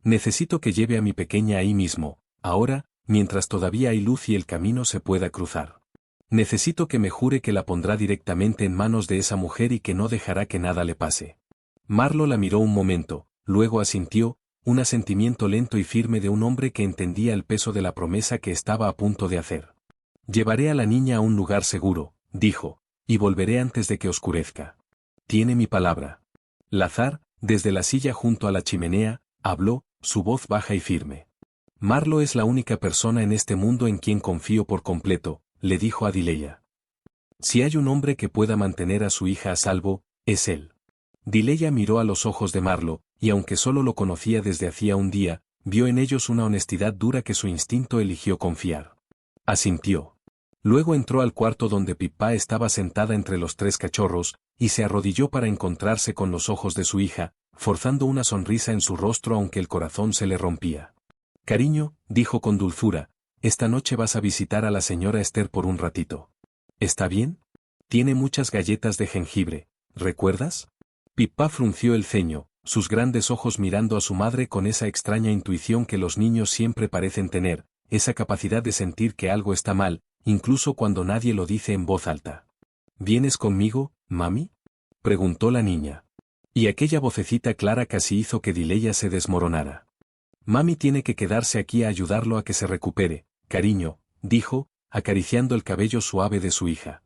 S1: Necesito que lleve a mi pequeña ahí mismo, ahora, mientras todavía hay luz y el camino se pueda cruzar. Necesito que me jure que la pondrá directamente en manos de esa mujer y que no dejará que nada le pase. Marlo la miró un momento, luego asintió, un asentimiento lento y firme de un hombre que entendía el peso de la promesa que estaba a punto de hacer. Llevaré a la niña a un lugar seguro, dijo, y volveré antes de que oscurezca. Tiene mi palabra. Lazar, desde la silla junto a la chimenea, habló, su voz baja y firme. Marlo es la única persona en este mundo en quien confío por completo, le dijo a Dileya. Si hay un hombre que pueda mantener a su hija a salvo, es él. Dileya miró a los ojos de Marlo, y aunque solo lo conocía desde hacía un día, vio en ellos una honestidad dura que su instinto eligió confiar. Asintió. Luego entró al cuarto donde Pippa estaba sentada entre los 3 cachorros, y se arrodilló para encontrarse con los ojos de su hija, forzando una sonrisa en su rostro aunque el corazón se le rompía. Cariño, dijo con dulzura, esta noche vas a visitar a la señora Esther por un ratito. ¿Está bien? Tiene muchas galletas de jengibre, ¿recuerdas? Pippa frunció el ceño, sus grandes ojos mirando a su madre con esa extraña intuición que los niños siempre parecen tener, esa capacidad de sentir que algo está mal, incluso cuando nadie lo dice en voz alta. ¿Vienes conmigo, mami?, preguntó la niña. Y aquella vocecita clara casi hizo que Dileya se desmoronara. Mami tiene que quedarse aquí a ayudarlo a que se recupere, cariño, dijo, acariciando el cabello suave de su hija.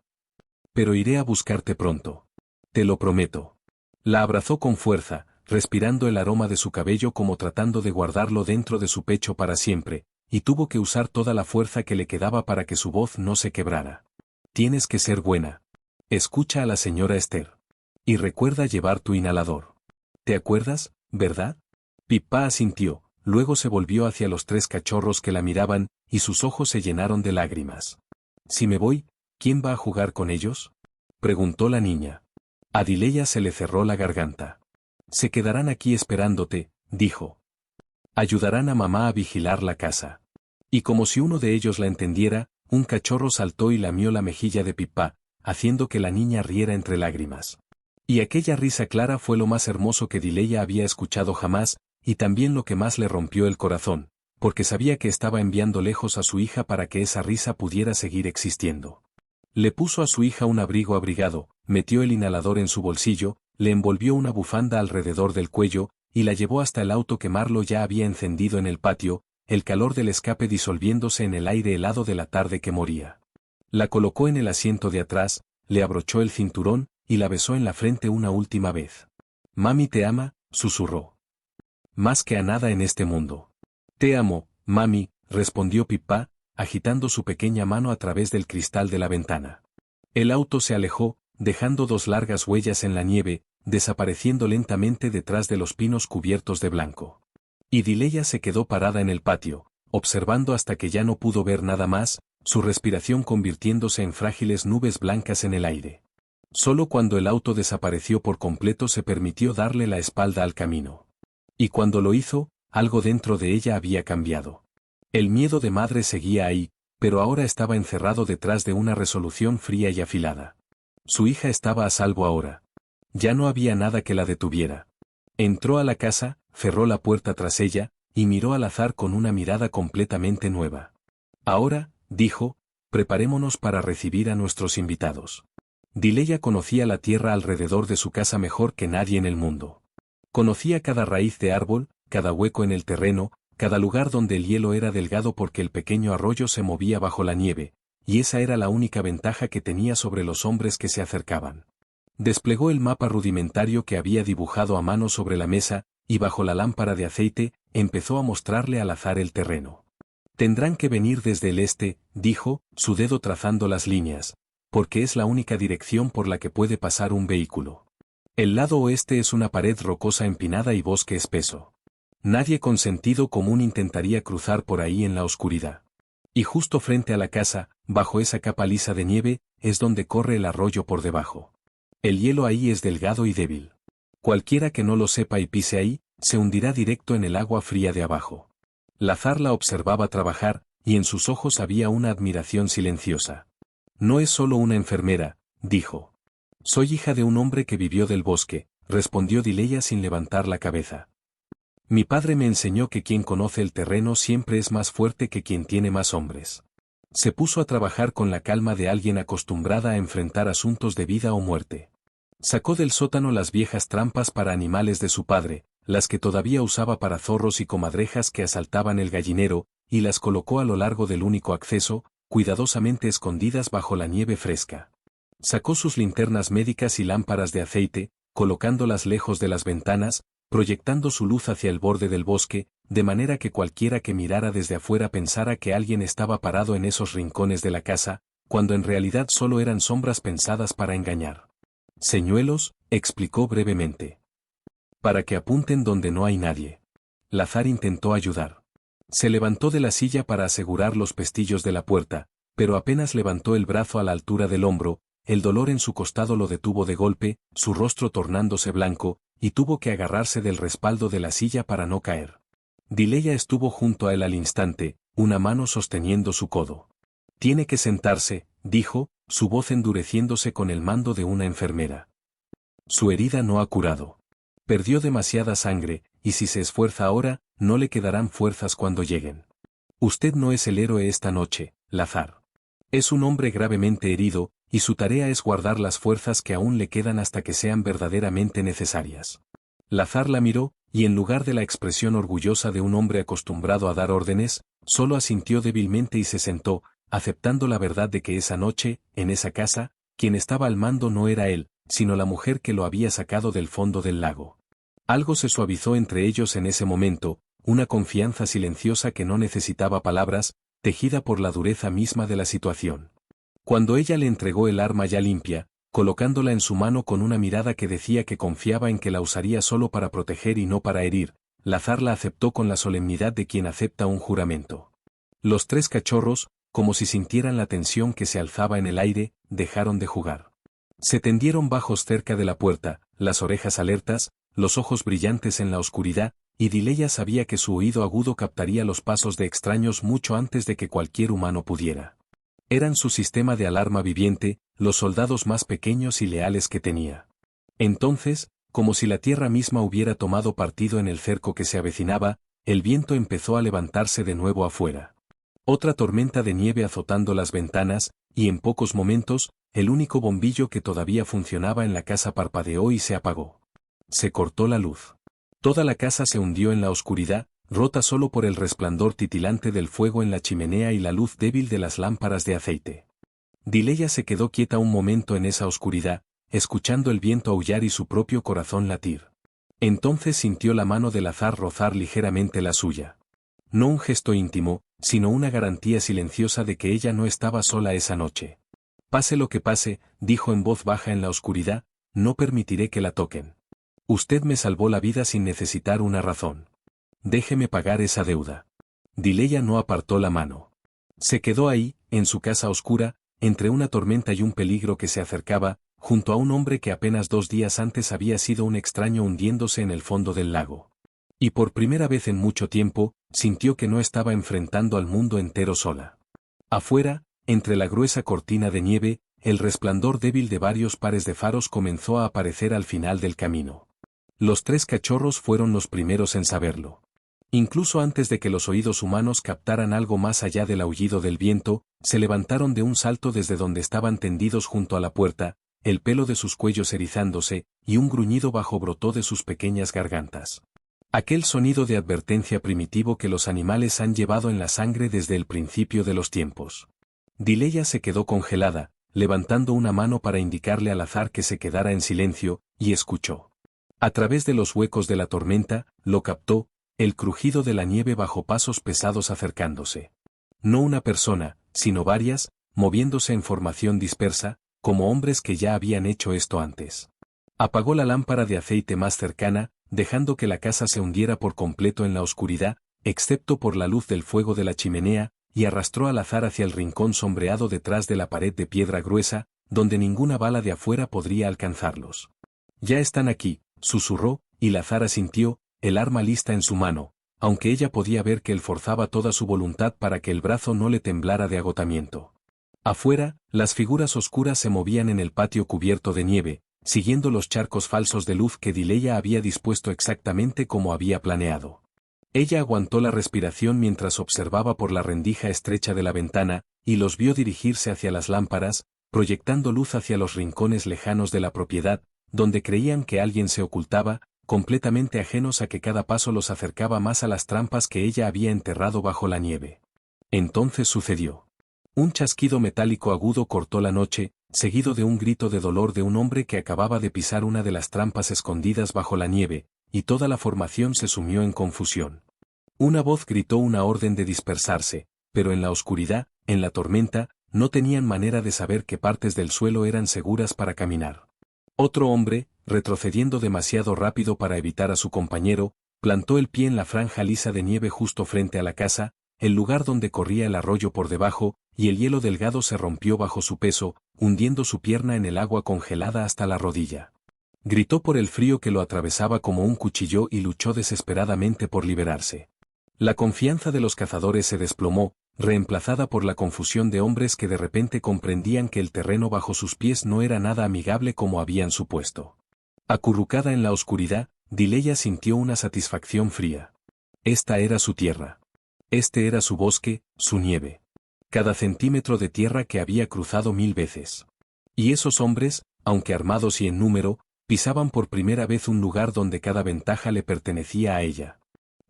S1: Pero iré a buscarte pronto. Te lo prometo. La abrazó con fuerza, respirando el aroma de su cabello como tratando de guardarlo dentro de su pecho para siempre, y tuvo que usar toda la fuerza que le quedaba para que su voz no se quebrara. Tienes que ser buena. Escucha a la señora Esther. Y recuerda llevar tu inhalador. ¿Te acuerdas, verdad? Pippa asintió, luego se volvió hacia los 3 cachorros que la miraban, y sus ojos se llenaron de lágrimas. Si me voy, ¿quién va a jugar con ellos?, preguntó la niña. A Dileya se le cerró la garganta. Se quedarán aquí esperándote, dijo. Ayudarán a mamá a vigilar la casa. Y como si uno de ellos la entendiera, un cachorro saltó y lamió la mejilla de Pippa, haciendo que la niña riera entre lágrimas. Y aquella risa clara fue lo más hermoso que Dileya había escuchado jamás, y también lo que más le rompió el corazón, porque sabía que estaba enviando lejos a su hija para que esa risa pudiera seguir existiendo. Le puso a su hija un abrigo abrigado, metió el inhalador en su bolsillo, le envolvió una bufanda alrededor del cuello, y la llevó hasta el auto que Marlo ya había encendido en el patio, el calor del escape disolviéndose en el aire helado de la tarde que moría. La colocó en el asiento de atrás, le abrochó el cinturón, y la besó en la frente una última vez. «Mami te ama», susurró. «Más que a nada en este mundo». «Te amo, mami», respondió Pippa, agitando su pequeña mano a través del cristal de la ventana. El auto se alejó, dejando 2 largas huellas en la nieve, desapareciendo lentamente detrás de los pinos cubiertos de blanco. Y Dileya se quedó parada en el patio, observando hasta que ya no pudo ver nada más, su respiración convirtiéndose en frágiles nubes blancas en el aire. Solo cuando el auto desapareció por completo se permitió darle la espalda al camino. Y cuando lo hizo, algo dentro de ella había cambiado. El miedo de madre seguía ahí, pero ahora estaba encerrado detrás de una resolución fría y afilada. Su hija estaba a salvo ahora. Ya no había nada que la detuviera. Entró a la casa, cerró la puerta tras ella, y miró al azar con una mirada completamente nueva. «Ahora», dijo, «preparémonos para recibir a nuestros invitados». Dileya conocía la tierra alrededor de su casa mejor que nadie en el mundo. Conocía cada raíz de árbol, cada hueco en el terreno, cada lugar donde el hielo era delgado porque el pequeño arroyo se movía bajo la nieve, y esa era la única ventaja que tenía sobre los hombres que se acercaban. Desplegó el mapa rudimentario que había dibujado a mano sobre la mesa, y bajo la lámpara de aceite, empezó a mostrarle al azar el terreno. «Tendrán que venir desde el este», dijo, su dedo trazando las líneas, «porque es la única dirección por la que puede pasar un vehículo. El lado oeste es una pared rocosa empinada y bosque espeso. Nadie con sentido común intentaría cruzar por ahí en la oscuridad. Y justo frente a la casa, bajo esa capa lisa de nieve, es donde corre el arroyo por debajo. El hielo ahí es delgado y débil. Cualquiera que no lo sepa y pise ahí, se hundirá directo en el agua fría de abajo». Lazar la observaba trabajar, y en sus ojos había una admiración silenciosa. «No es solo una enfermera», dijo. «Soy hija de un hombre que vivió del bosque», respondió Dileya sin levantar la cabeza. «Mi padre me enseñó que quien conoce el terreno siempre es más fuerte que quien tiene más hombres». Se puso a trabajar con la calma de alguien acostumbrada a enfrentar asuntos de vida o muerte. Sacó del sótano las viejas trampas para animales de su padre, las que todavía usaba para zorros y comadrejas que asaltaban el gallinero, y las colocó a lo largo del único acceso, cuidadosamente escondidas bajo la nieve fresca. Sacó sus linternas médicas y lámparas de aceite, colocándolas lejos de las ventanas, proyectando su luz hacia el borde del bosque, de manera que cualquiera que mirara desde afuera pensara que alguien estaba parado en esos rincones de la casa, cuando en realidad solo eran sombras pensadas para engañar. «Señuelos», explicó brevemente. «Para que apunten donde no hay nadie». Lazar intentó ayudar. Se levantó de la silla para asegurar los pestillos de la puerta, pero apenas levantó el brazo a la altura del hombro, el dolor en su costado lo detuvo de golpe, su rostro tornándose blanco, y tuvo que agarrarse del respaldo de la silla para no caer. Dileya estuvo junto a él al instante, una mano sosteniendo su codo. «Tiene que sentarse», dijo, su voz endureciéndose con el mando de una enfermera. «Su herida no ha curado. Perdió demasiada sangre, y si se esfuerza ahora, no le quedarán fuerzas cuando lleguen. Usted no es el héroe esta noche, Lazar. Es un hombre gravemente herido, y su tarea es guardar las fuerzas que aún le quedan hasta que sean verdaderamente necesarias». Lazar la miró, y en lugar de la expresión orgullosa de un hombre acostumbrado a dar órdenes, solo asintió débilmente y se sentó, aceptando la verdad de que esa noche, en esa casa, quien estaba al mando no era él, sino la mujer que lo había sacado del fondo del lago. Algo se suavizó entre ellos en ese momento, una confianza silenciosa que no necesitaba palabras, tejida por la dureza misma de la situación. Cuando ella le entregó el arma ya limpia, colocándola en su mano con una mirada que decía que confiaba en que la usaría solo para proteger y no para herir, Lazar la aceptó con la solemnidad de quien acepta un juramento. Los 3 cachorros, como si sintieran la tensión que se alzaba en el aire, dejaron de jugar. Se tendieron bajos cerca de la puerta, las orejas alertas, los ojos brillantes en la oscuridad, y Dileya sabía que su oído agudo captaría los pasos de extraños mucho antes de que cualquier humano pudiera. Eran su sistema de alarma viviente, los soldados más pequeños y leales que tenía. Entonces, como si la tierra misma hubiera tomado partido en el cerco que se avecinaba, el viento empezó a levantarse de nuevo afuera. Otra tormenta de nieve azotando las ventanas, y en pocos momentos, el único bombillo que todavía funcionaba en la casa parpadeó y se apagó. Se cortó la luz. Toda la casa se hundió en la oscuridad, rota solo por el resplandor titilante del fuego en la chimenea y la luz débil de las lámparas de aceite. Dileya se quedó quieta un momento en esa oscuridad, escuchando el viento aullar y su propio corazón latir. Entonces sintió la mano del azar rozar ligeramente la suya. No un gesto íntimo, sino una garantía silenciosa de que ella no estaba sola esa noche. Pase lo que pase, dijo en voz baja en la oscuridad, no permitiré que la toquen. Usted me salvó la vida sin necesitar una razón. Déjeme pagar esa deuda. Dileya no apartó la mano. Se quedó ahí, en su casa oscura, entre una tormenta y un peligro que se acercaba, junto a un hombre que apenas 2 días antes había sido un extraño hundiéndose en el fondo del lago. Y por primera vez en mucho tiempo, sintió que no estaba enfrentando al mundo entero sola. Afuera, entre la gruesa cortina de nieve, el resplandor débil de varios pares de faros comenzó a aparecer al final del camino. Los 3 cachorros fueron los primeros en saberlo. Incluso antes de que los oídos humanos captaran algo más allá del aullido del viento, se levantaron de un salto desde donde estaban tendidos junto a la puerta, el pelo de sus cuellos erizándose, y un gruñido bajo brotó de sus pequeñas gargantas. Aquel sonido de advertencia primitivo que los animales han llevado en la sangre desde el principio de los tiempos. Dileya se quedó congelada, levantando una mano para indicarle al azar que se quedara en silencio, y escuchó. A través de los huecos de la tormenta, lo captó, el crujido de la nieve bajo pasos pesados acercándose. No una persona, sino varias, moviéndose en formación dispersa, como hombres que ya habían hecho esto antes. Apagó la lámpara de aceite más cercana, dejando que la casa se hundiera por completo en la oscuridad, excepto por la luz del fuego de la chimenea, y arrastró al azar hacia el rincón sombreado detrás de la pared de piedra gruesa, donde ninguna bala de afuera podría alcanzarlos. Ya están aquí, susurró, y la azar asintió, el arma lista en su mano, aunque ella podía ver que él forzaba toda su voluntad para que el brazo no le temblara de agotamiento. Afuera, las figuras oscuras se movían en el patio cubierto de nieve, siguiendo los charcos falsos de luz que Dileya había dispuesto exactamente como había planeado. Ella aguantó la respiración mientras observaba por la rendija estrecha de la ventana, y los vio dirigirse hacia las lámparas, proyectando luz hacia los rincones lejanos de la propiedad, donde creían que alguien se ocultaba, completamente ajenos a que cada paso los acercaba más a las trampas que ella había enterrado bajo la nieve. Entonces sucedió. Un chasquido metálico agudo cortó la noche, seguido de un grito de dolor de un hombre que acababa de pisar una de las trampas escondidas bajo la nieve, y toda la formación se sumió en confusión. Una voz gritó una orden de dispersarse, pero en la oscuridad, en la tormenta, no tenían manera de saber qué partes del suelo eran seguras para caminar. Otro hombre, retrocediendo demasiado rápido para evitar a su compañero, plantó el pie en la franja lisa de nieve justo frente a la casa, el lugar donde corría el arroyo por debajo, y el hielo delgado se rompió bajo su peso, hundiendo su pierna en el agua congelada hasta la rodilla. Gritó por el frío que lo atravesaba como un cuchillo y luchó desesperadamente por liberarse. La confianza de los cazadores se desplomó, reemplazada por la confusión de hombres que de repente comprendían que el terreno bajo sus pies no era nada amigable como habían supuesto. Acurrucada en la oscuridad, Dileya sintió una satisfacción fría. Esta era su tierra. Este era su bosque, su nieve. Cada centímetro de tierra que había cruzado 1000 veces. Y esos hombres, aunque armados y en número, pisaban por primera vez un lugar donde cada ventaja le pertenecía a ella.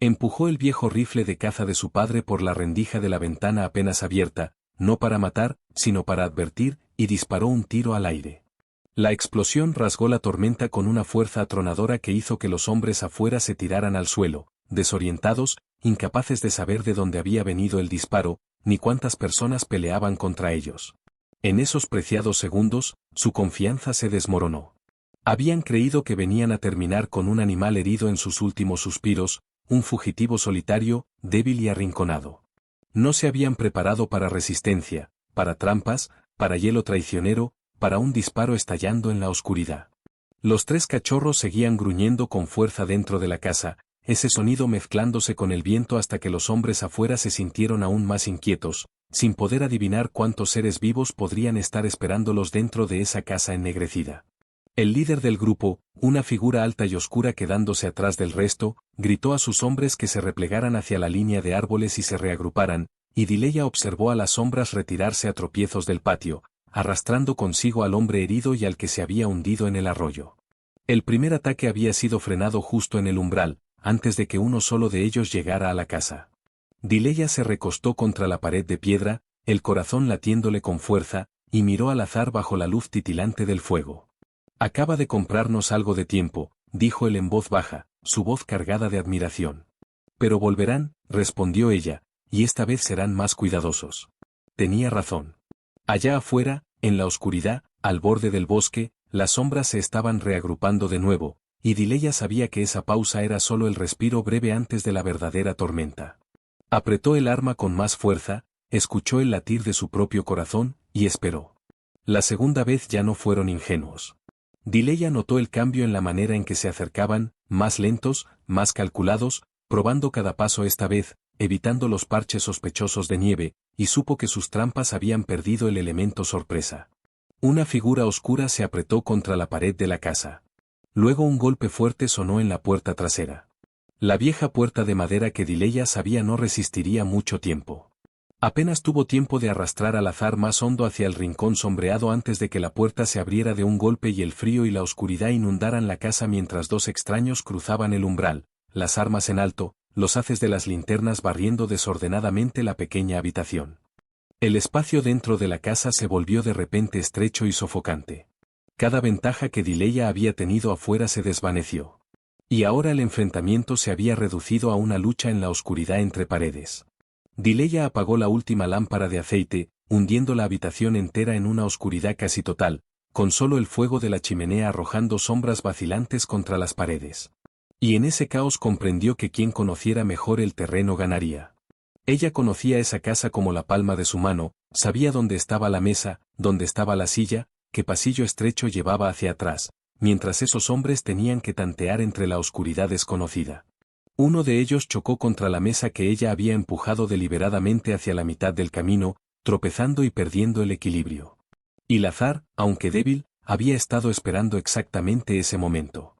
S1: Empujó el viejo rifle de caza de su padre por la rendija de la ventana apenas abierta, no para matar, sino para advertir, y disparó un tiro al aire. La explosión rasgó la tormenta con una fuerza atronadora que hizo que los hombres afuera se tiraran al suelo, desorientados, incapaces de saber de dónde había venido el disparo, ni cuántas personas peleaban contra ellos. En esos preciados segundos, su confianza se desmoronó. Habían creído que venían a terminar con un animal herido en sus últimos suspiros, un fugitivo solitario, débil y arrinconado. No se habían preparado para resistencia, para trampas, para hielo traicionero, para un disparo estallando en la oscuridad. Los 3 cachorros seguían gruñendo con fuerza dentro de la casa, ese sonido mezclándose con el viento hasta que los hombres afuera se sintieron aún más inquietos, sin poder adivinar cuántos seres vivos podrían estar esperándolos dentro de esa casa ennegrecida. El líder del grupo, una figura alta y oscura quedándose atrás del resto, gritó a sus hombres que se replegaran hacia la línea de árboles y se reagruparan, y Dileya observó a las sombras retirarse a tropiezos del patio, arrastrando consigo al hombre herido y al que se había hundido en el arroyo. El primer ataque había sido frenado justo en el umbral, antes de que uno solo de ellos llegara a la casa. Dileya se recostó contra la pared de piedra, el corazón latiéndole con fuerza, y miró al azar bajo la luz titilante del fuego. «Acaba de comprarnos algo de tiempo», dijo él en voz baja, su voz cargada de admiración. «Pero volverán», respondió ella, «y esta vez serán más cuidadosos». Tenía razón. Allá afuera, en la oscuridad, al borde del bosque, las sombras se estaban reagrupando de nuevo, y Dileya sabía que esa pausa era solo el respiro breve antes de la verdadera tormenta. Apretó el arma con más fuerza, escuchó el latir de su propio corazón, y esperó. La segunda vez ya no fueron ingenuos. Dileya notó el cambio en la manera en que se acercaban, más lentos, más calculados, probando cada paso esta vez, evitando los parches sospechosos de nieve, y supo que sus trampas habían perdido el elemento sorpresa. Una figura oscura se apretó contra la pared de la casa. Luego un golpe fuerte sonó en la puerta trasera. La vieja puerta de madera que Dileya sabía no resistiría mucho tiempo. Apenas tuvo tiempo de arrastrar al azar más hondo hacia el rincón sombreado antes de que la puerta se abriera de un golpe y el frío y la oscuridad inundaran la casa mientras dos extraños cruzaban el umbral, las armas en alto, los haces de las linternas barriendo desordenadamente la pequeña habitación. El espacio dentro de la casa se volvió de repente estrecho y sofocante. Cada ventaja que Dileya había tenido afuera se desvaneció. Y ahora el enfrentamiento se había reducido a una lucha en la oscuridad entre paredes. Dileya apagó la última lámpara de aceite, hundiendo la habitación entera en una oscuridad casi total, con solo el fuego de la chimenea arrojando sombras vacilantes contra las paredes. Y en ese caos comprendió que quien conociera mejor el terreno ganaría. Ella conocía esa casa como la palma de su mano, sabía dónde estaba la mesa, dónde estaba la silla, qué pasillo estrecho llevaba hacia atrás, mientras esos hombres tenían que tantear entre la oscuridad desconocida. Uno de ellos chocó contra la mesa que ella había empujado deliberadamente hacia la mitad del camino, tropezando y perdiendo el equilibrio. Y Lazar, aunque débil, había estado esperando exactamente ese momento.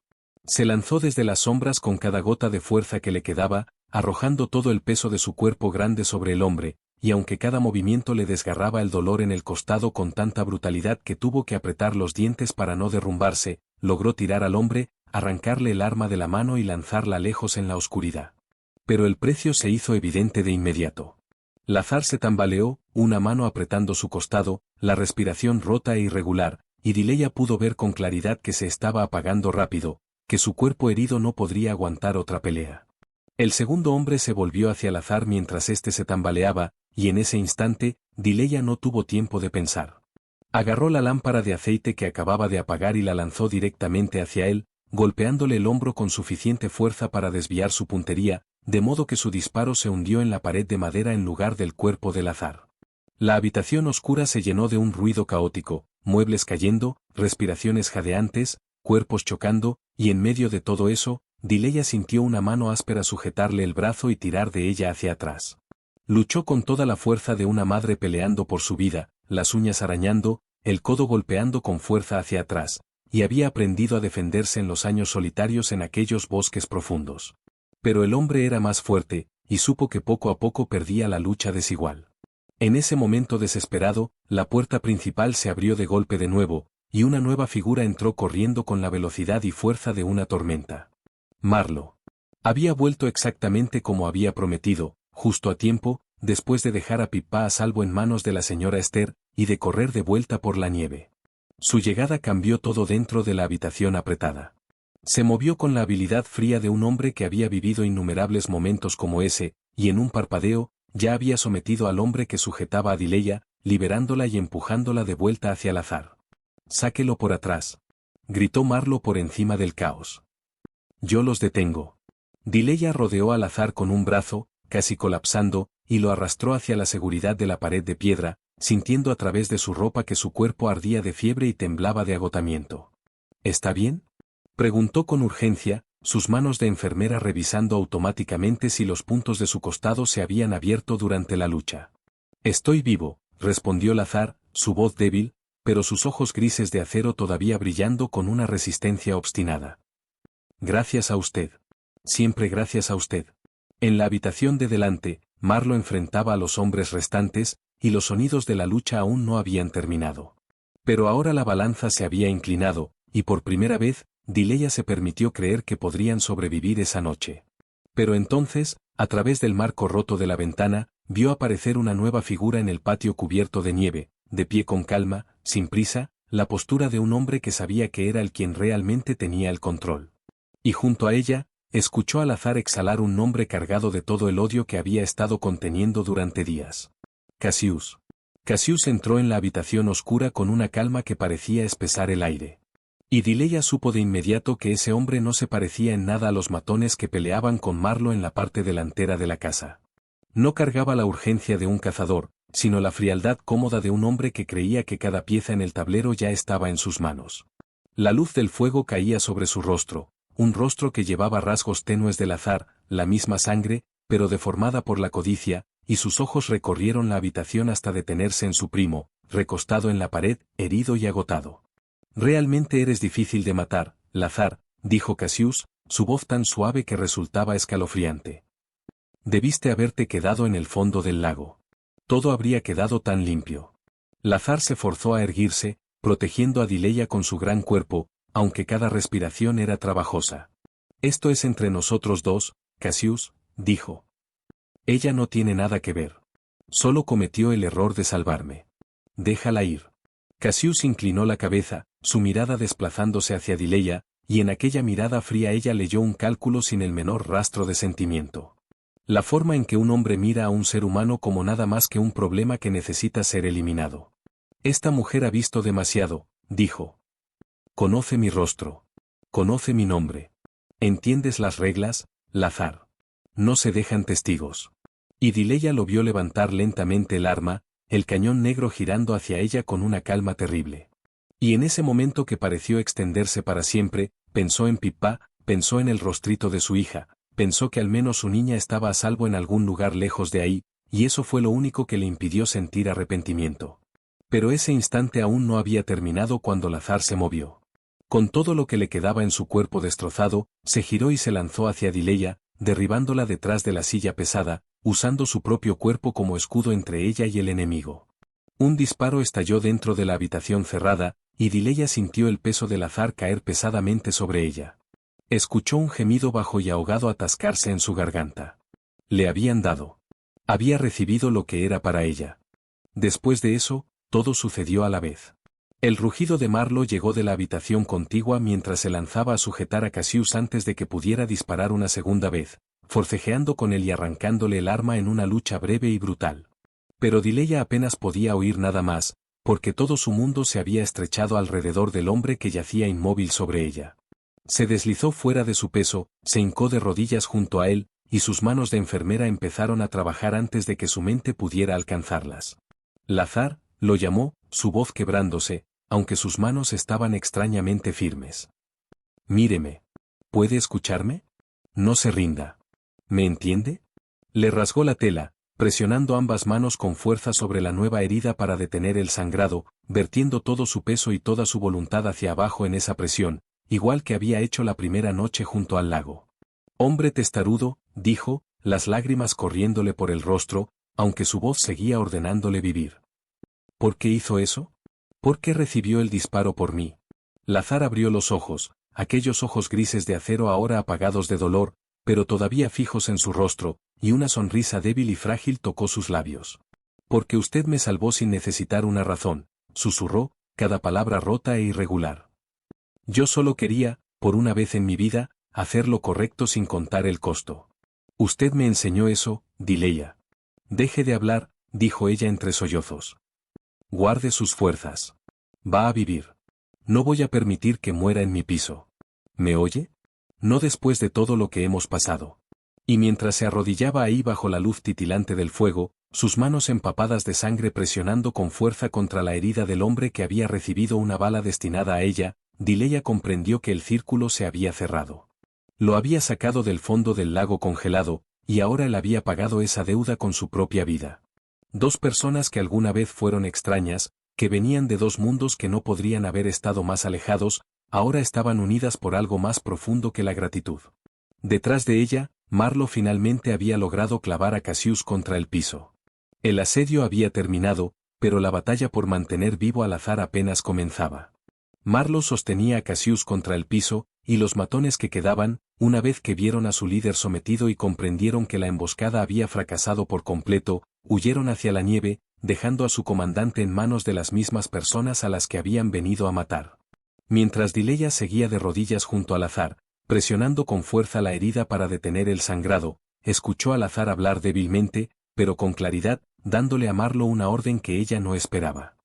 S1: Se lanzó desde las sombras con cada gota de fuerza que le quedaba, arrojando todo el peso de su cuerpo grande sobre el hombre, y aunque cada movimiento le desgarraba el dolor en el costado con tanta brutalidad que tuvo que apretar los dientes para no derrumbarse, logró tirar al hombre, arrancarle el arma de la mano y lanzarla lejos en la oscuridad. Pero el precio se hizo evidente de inmediato. Lazar se tambaleó, una mano apretando su costado, la respiración rota e irregular, y Dileya pudo ver con claridad que se estaba apagando rápido, que su cuerpo herido no podría aguantar otra pelea. El segundo hombre se volvió hacia Lazar mientras éste se tambaleaba, y en ese instante, Dileya no tuvo tiempo de pensar. Agarró la lámpara de aceite que acababa de apagar y la lanzó directamente hacia él, golpeándole el hombro con suficiente fuerza para desviar su puntería, de modo que su disparo se hundió en la pared de madera en lugar del cuerpo de Lazar. La habitación oscura se llenó de un ruido caótico, muebles cayendo, respiraciones jadeantes, cuerpos chocando, y en medio de todo eso, Dileya sintió una mano áspera sujetarle el brazo y tirar de ella hacia atrás. Luchó con toda la fuerza de una madre peleando por su vida, las uñas arañando, el codo golpeando con fuerza hacia atrás, y había aprendido a defenderse en los años solitarios en aquellos bosques profundos. Pero el hombre era más fuerte, y supo que poco a poco perdía la lucha desigual. En ese momento desesperado, la puerta principal se abrió de golpe de nuevo, y una nueva figura entró corriendo con la velocidad y fuerza de una tormenta. Marlo. Había vuelto exactamente como había prometido, justo a tiempo, después de dejar a Pippa a salvo en manos de la señora Esther, y de correr de vuelta por la nieve. Su llegada cambió todo dentro de la habitación apretada. Se movió con la habilidad fría de un hombre que había vivido innumerables momentos como ese, y en un parpadeo, ya había sometido al hombre que sujetaba a Dileya, liberándola y empujándola de vuelta hacia Lazar. «Sáquelo por atrás», gritó Marlo por encima del caos. «Yo los detengo». Dileya rodeó al Lazar con un brazo, casi colapsando, y lo arrastró hacia la seguridad de la pared de piedra, sintiendo a través de su ropa que su cuerpo ardía de fiebre y temblaba de agotamiento. «¿Está bien?», preguntó con urgencia, sus manos de enfermera revisando automáticamente si los puntos de su costado se habían abierto durante la lucha. «Estoy vivo», respondió Lazar, su voz débil, pero sus ojos grises de acero todavía brillando con una resistencia obstinada. «Gracias a usted. Siempre gracias a usted». En la habitación de delante, Marlo enfrentaba a los hombres restantes, y los sonidos de la lucha aún no habían terminado. Pero ahora la balanza se había inclinado, y por primera vez, Dileya se permitió creer que podrían sobrevivir esa noche. Pero entonces, a través del marco roto de la ventana, vio aparecer una nueva figura en el patio cubierto de nieve, de pie con calma, sin prisa, la postura de un hombre que sabía que era el quien realmente tenía el control. Y junto a ella, escuchó al azar exhalar un nombre cargado de todo el odio que había estado conteniendo durante días. Cassius. Cassius entró en la habitación oscura con una calma que parecía espesar el aire. Y Dileya supo de inmediato que ese hombre no se parecía en nada a los matones que peleaban con Marlo en la parte delantera de la casa. No cargaba la urgencia de un cazador, sino la frialdad cómoda de un hombre que creía que cada pieza en el tablero ya estaba en sus manos. La luz del fuego caía sobre su rostro, un rostro que llevaba rasgos tenues del azar, la misma sangre, pero deformada por la codicia, y sus ojos recorrieron la habitación hasta detenerse en su primo, recostado en la pared, herido y agotado. «Realmente eres difícil de matar, Lazar», dijo Cassius, su voz tan suave que resultaba escalofriante. «Debiste haberte quedado en el fondo del lago. Todo habría quedado tan limpio». Lazar se forzó a erguirse, protegiendo a Dileya con su gran cuerpo, aunque cada respiración era trabajosa. «Esto es entre nosotros dos, Cassius», dijo. «Ella no tiene nada que ver. Solo cometió el error de salvarme. Déjala ir». Cassius inclinó la cabeza, su mirada desplazándose hacia Dileya, y en aquella mirada fría ella leyó un cálculo sin el menor rastro de sentimiento. La forma en que un hombre mira a un ser humano como nada más que un problema que necesita ser eliminado. «Esta mujer ha visto demasiado», dijo. «Conoce mi rostro. Conoce mi nombre. ¿Entiendes las reglas, Lazar? No se dejan testigos». Y Dileya lo vio levantar lentamente el arma, el cañón negro girando hacia ella con una calma terrible. Y en ese momento que pareció extenderse para siempre, pensó en Pippa, pensó en el rostrito de su hija, pensó que al menos su niña estaba a salvo en algún lugar lejos de ahí, y eso fue lo único que le impidió sentir arrepentimiento. Pero ese instante aún no había terminado cuando Lazar se movió. Con todo lo que le quedaba en su cuerpo destrozado, se giró y se lanzó hacia Dileya, derribándola detrás de la silla pesada, usando su propio cuerpo como escudo entre ella y el enemigo. Un disparo estalló dentro de la habitación cerrada, y Dileya sintió el peso del azar caer pesadamente sobre ella. Escuchó un gemido bajo y ahogado atascarse en su garganta. Le habían dado. Había recibido lo que era para ella. Después de eso, todo sucedió a la vez. El rugido de Marlo llegó de la habitación contigua mientras se lanzaba a sujetar a Cassius antes de que pudiera disparar una segunda vez, forcejeando con él y arrancándole el arma en una lucha breve y brutal. Pero Dileya apenas podía oír nada más, porque todo su mundo se había estrechado alrededor del hombre que yacía inmóvil sobre ella. Se deslizó fuera de su peso, se hincó de rodillas junto a él, y sus manos de enfermera empezaron a trabajar antes de que su mente pudiera alcanzarlas. «Lazar», lo llamó, su voz quebrándose, aunque sus manos estaban extrañamente firmes. «Míreme. ¿Puede escucharme? No se rinda. ¿Me entiende?» Le rasgó la tela, presionando ambas manos con fuerza sobre la nueva herida para detener el sangrado, vertiendo todo su peso y toda su voluntad hacia abajo en esa presión, igual que había hecho la primera noche junto al lago. «Hombre testarudo», dijo, las lágrimas corriéndole por el rostro, aunque su voz seguía ordenándole vivir. «¿Por qué hizo eso? ¿Por qué recibió el disparo por mí?» Lazar abrió los ojos, aquellos ojos grises de acero ahora apagados de dolor, pero todavía fijos en su rostro, y una sonrisa débil y frágil tocó sus labios. «Porque usted me salvó sin necesitar una razón», susurró, cada palabra rota e irregular. «Yo solo quería, por una vez en mi vida, hacer lo correcto sin contar el costo. Usted me enseñó eso, Dileya». «Deje de hablar», dijo ella entre sollozos. «Guarde sus fuerzas. Va a vivir. No voy a permitir que muera en mi piso. ¿Me oye? No después de todo lo que hemos pasado». Y mientras se arrodillaba ahí bajo la luz titilante del fuego, sus manos empapadas de sangre presionando con fuerza contra la herida del hombre que había recibido una bala destinada a ella, Dileya comprendió que el círculo se había cerrado. Lo había sacado del fondo del lago congelado, y ahora él había pagado esa deuda con su propia vida. Dos personas que alguna vez fueron extrañas, que venían de dos mundos que no podrían haber estado más alejados, ahora estaban unidas por algo más profundo que la gratitud. Detrás de ella, Marlo finalmente había logrado clavar a Cassius contra el piso. El asedio había terminado, pero la batalla por mantener vivo al azar apenas comenzaba. Marlo sostenía a Cassius contra el piso, y los matones que quedaban, una vez que vieron a su líder sometido y comprendieron que la emboscada había fracasado por completo, huyeron hacia la nieve, dejando a su comandante en manos de las mismas personas a las que habían venido a matar. Mientras Dileya seguía de rodillas junto al azar, presionando con fuerza la herida para detener el sangrado, escuchó al azar hablar débilmente, pero con claridad, dándole a Marlo una orden que ella no esperaba.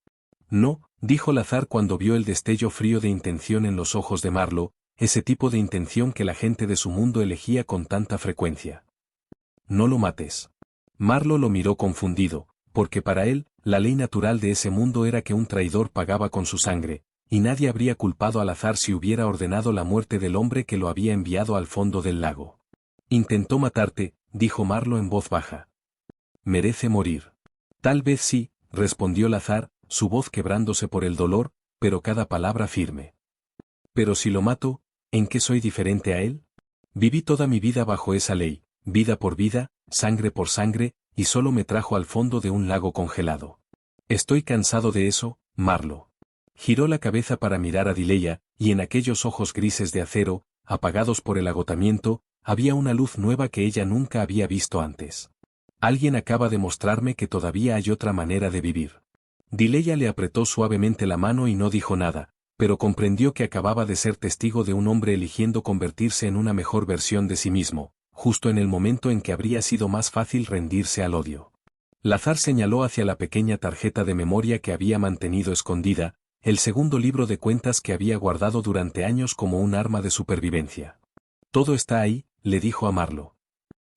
S1: No, dijo Lazar cuando vio el destello frío de intención en los ojos de Marlo, ese tipo de intención que la gente de su mundo elegía con tanta frecuencia. No lo mates. Marlo lo miró confundido, porque para él, la ley natural de ese mundo era que un traidor pagaba con su sangre, y nadie habría culpado al azar si hubiera ordenado la muerte del hombre que lo había enviado al fondo del lago. Intentó matarte, dijo Marlo en voz baja. Merece morir. Tal vez sí, respondió Lazar, su voz quebrándose por el dolor, pero cada palabra firme. Pero si lo mato, ¿en qué soy diferente a él? Viví toda mi vida bajo esa ley, vida por vida, sangre por sangre, y solo me trajo al fondo de un lago congelado. Estoy cansado de eso, Marlo. Giró la cabeza para mirar a Dileya, y en aquellos ojos grises de acero, apagados por el agotamiento, había una luz nueva que ella nunca había visto antes. Alguien acaba de mostrarme que todavía hay otra manera de vivir. Dileya le apretó suavemente la mano y no dijo nada, pero comprendió que acababa de ser testigo de un hombre eligiendo convertirse en una mejor versión de sí mismo, justo en el momento en que habría sido más fácil rendirse al odio. Lazar señaló hacia la pequeña tarjeta de memoria que había mantenido escondida, el segundo libro de cuentas que había guardado durante años como un arma de supervivencia. Todo está ahí, le dijo a Marlo.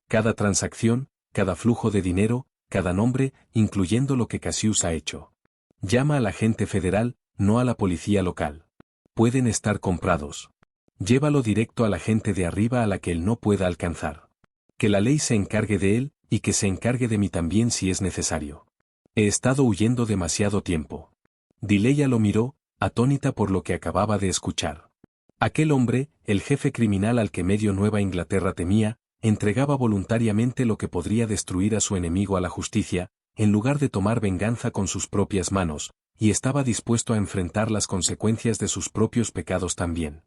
S1: Cada transacción, cada flujo de dinero, cada nombre, incluyendo lo que Cassius ha hecho. Llama al agente federal, no a la policía local. Pueden estar comprados. Llévalo directo a la gente de arriba a la que él no pueda alcanzar. Que la ley se encargue de él, y que se encargue de mí también si es necesario. He estado huyendo demasiado tiempo. Dileya lo miró, atónita por lo que acababa de escuchar. Aquel hombre, el jefe criminal al que medio Nueva Inglaterra temía, entregaba voluntariamente lo que podría destruir a su enemigo a la justicia, en lugar de tomar venganza con sus propias manos, y estaba dispuesto a enfrentar las consecuencias de sus propios pecados también.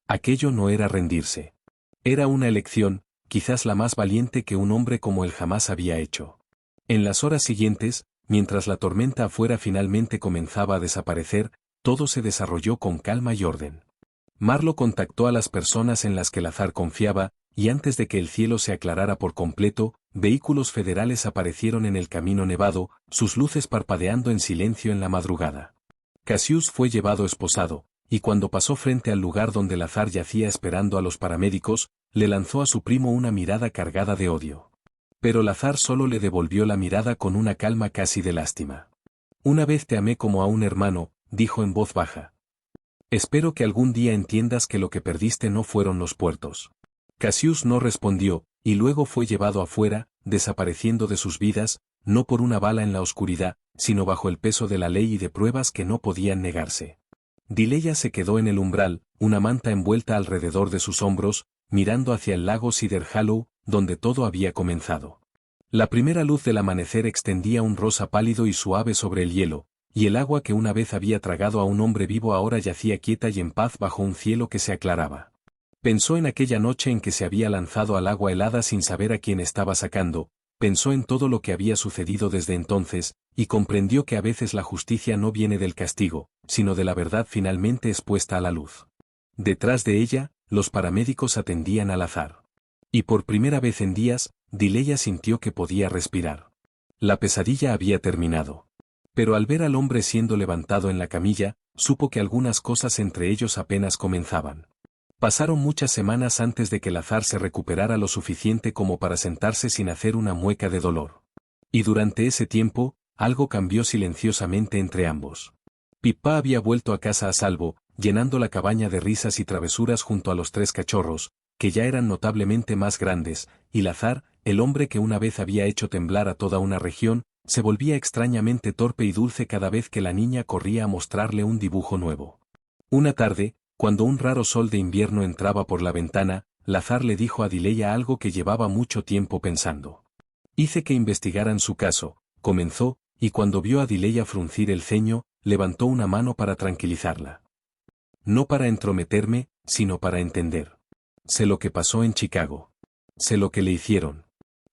S1: Aquello no era rendirse. Era una elección, quizás la más valiente que un hombre como él jamás había hecho. En las horas siguientes, mientras la tormenta afuera finalmente comenzaba a desaparecer, todo se desarrolló con calma y orden. Marlo contactó a las personas en las que Lazar confiaba, y antes de que el cielo se aclarara por completo, vehículos federales aparecieron en el camino nevado, sus luces parpadeando en silencio en la madrugada. Cassius fue llevado esposado, y cuando pasó frente al lugar donde Lazar yacía esperando a los paramédicos, le lanzó a su primo una mirada cargada de odio. Pero Lazar solo le devolvió la mirada con una calma casi de lástima. Una vez te amé como a un hermano, dijo en voz baja. Espero que algún día entiendas que lo que perdiste no fueron los puertos. Cassius no respondió, y luego fue llevado afuera, desapareciendo de sus vidas, no por una bala en la oscuridad, sino bajo el peso de la ley y de pruebas que no podían negarse. Dileya se quedó en el umbral, una manta envuelta alrededor de sus hombros, mirando hacia el lago Cedar Hollow, donde todo había comenzado. La primera luz del amanecer extendía un rosa pálido y suave sobre el hielo, y el agua que una vez había tragado a un hombre vivo ahora yacía quieta y en paz bajo un cielo que se aclaraba. Pensó en aquella noche en que se había lanzado al agua helada sin saber a quién estaba sacando, pensó en todo lo que había sucedido desde entonces, y comprendió que a veces la justicia no viene del castigo, sino de la verdad finalmente expuesta a la luz. Detrás de ella, los paramédicos atendían al azar. Y por primera vez en días, Dileya sintió que podía respirar. La pesadilla había terminado. Pero al ver al hombre siendo levantado en la camilla, supo que algunas cosas entre ellos apenas comenzaban. Pasaron muchas semanas antes de que Lazar se recuperara lo suficiente como para sentarse sin hacer una mueca de dolor. Y durante ese tiempo, algo cambió silenciosamente entre ambos. Pippa había vuelto a casa a salvo, llenando la cabaña de risas y travesuras junto a los 3 cachorros, que ya eran notablemente más grandes, y Lazar, el hombre que una vez había hecho temblar a toda una región, se volvía extrañamente torpe y dulce cada vez que la niña corría a mostrarle un dibujo nuevo. Una tarde, cuando un raro sol de invierno entraba por la ventana, Lazar le dijo a Dileya algo que llevaba mucho tiempo pensando. Hice que investigaran su caso, comenzó, y cuando vio a Dileya fruncir el ceño, levantó una mano para tranquilizarla. No para entrometerme, sino para entender. Sé lo que pasó en Chicago. Sé lo que le hicieron.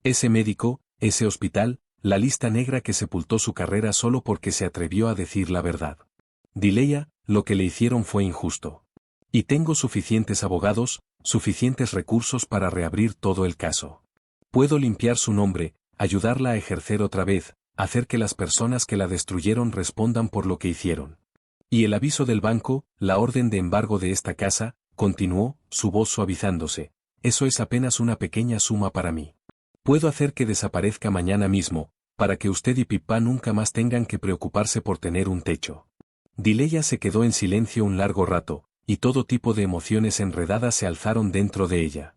S1: Ese médico, ese hospital, la lista negra que sepultó su carrera solo porque se atrevió a decir la verdad. Dileya, lo que le hicieron fue injusto. Y tengo suficientes abogados, suficientes recursos para reabrir todo el caso. Puedo limpiar su nombre, ayudarla a ejercer otra vez, hacer que las personas que la destruyeron respondan por lo que hicieron. Y el aviso del banco, la orden de embargo de esta casa, continuó, su voz suavizándose. Eso es apenas una pequeña suma para mí. Puedo hacer que desaparezca mañana mismo, para que usted y Pippa nunca más tengan que preocuparse por tener un techo. Dileya se quedó en silencio un largo rato, y todo tipo de emociones enredadas se alzaron dentro de ella.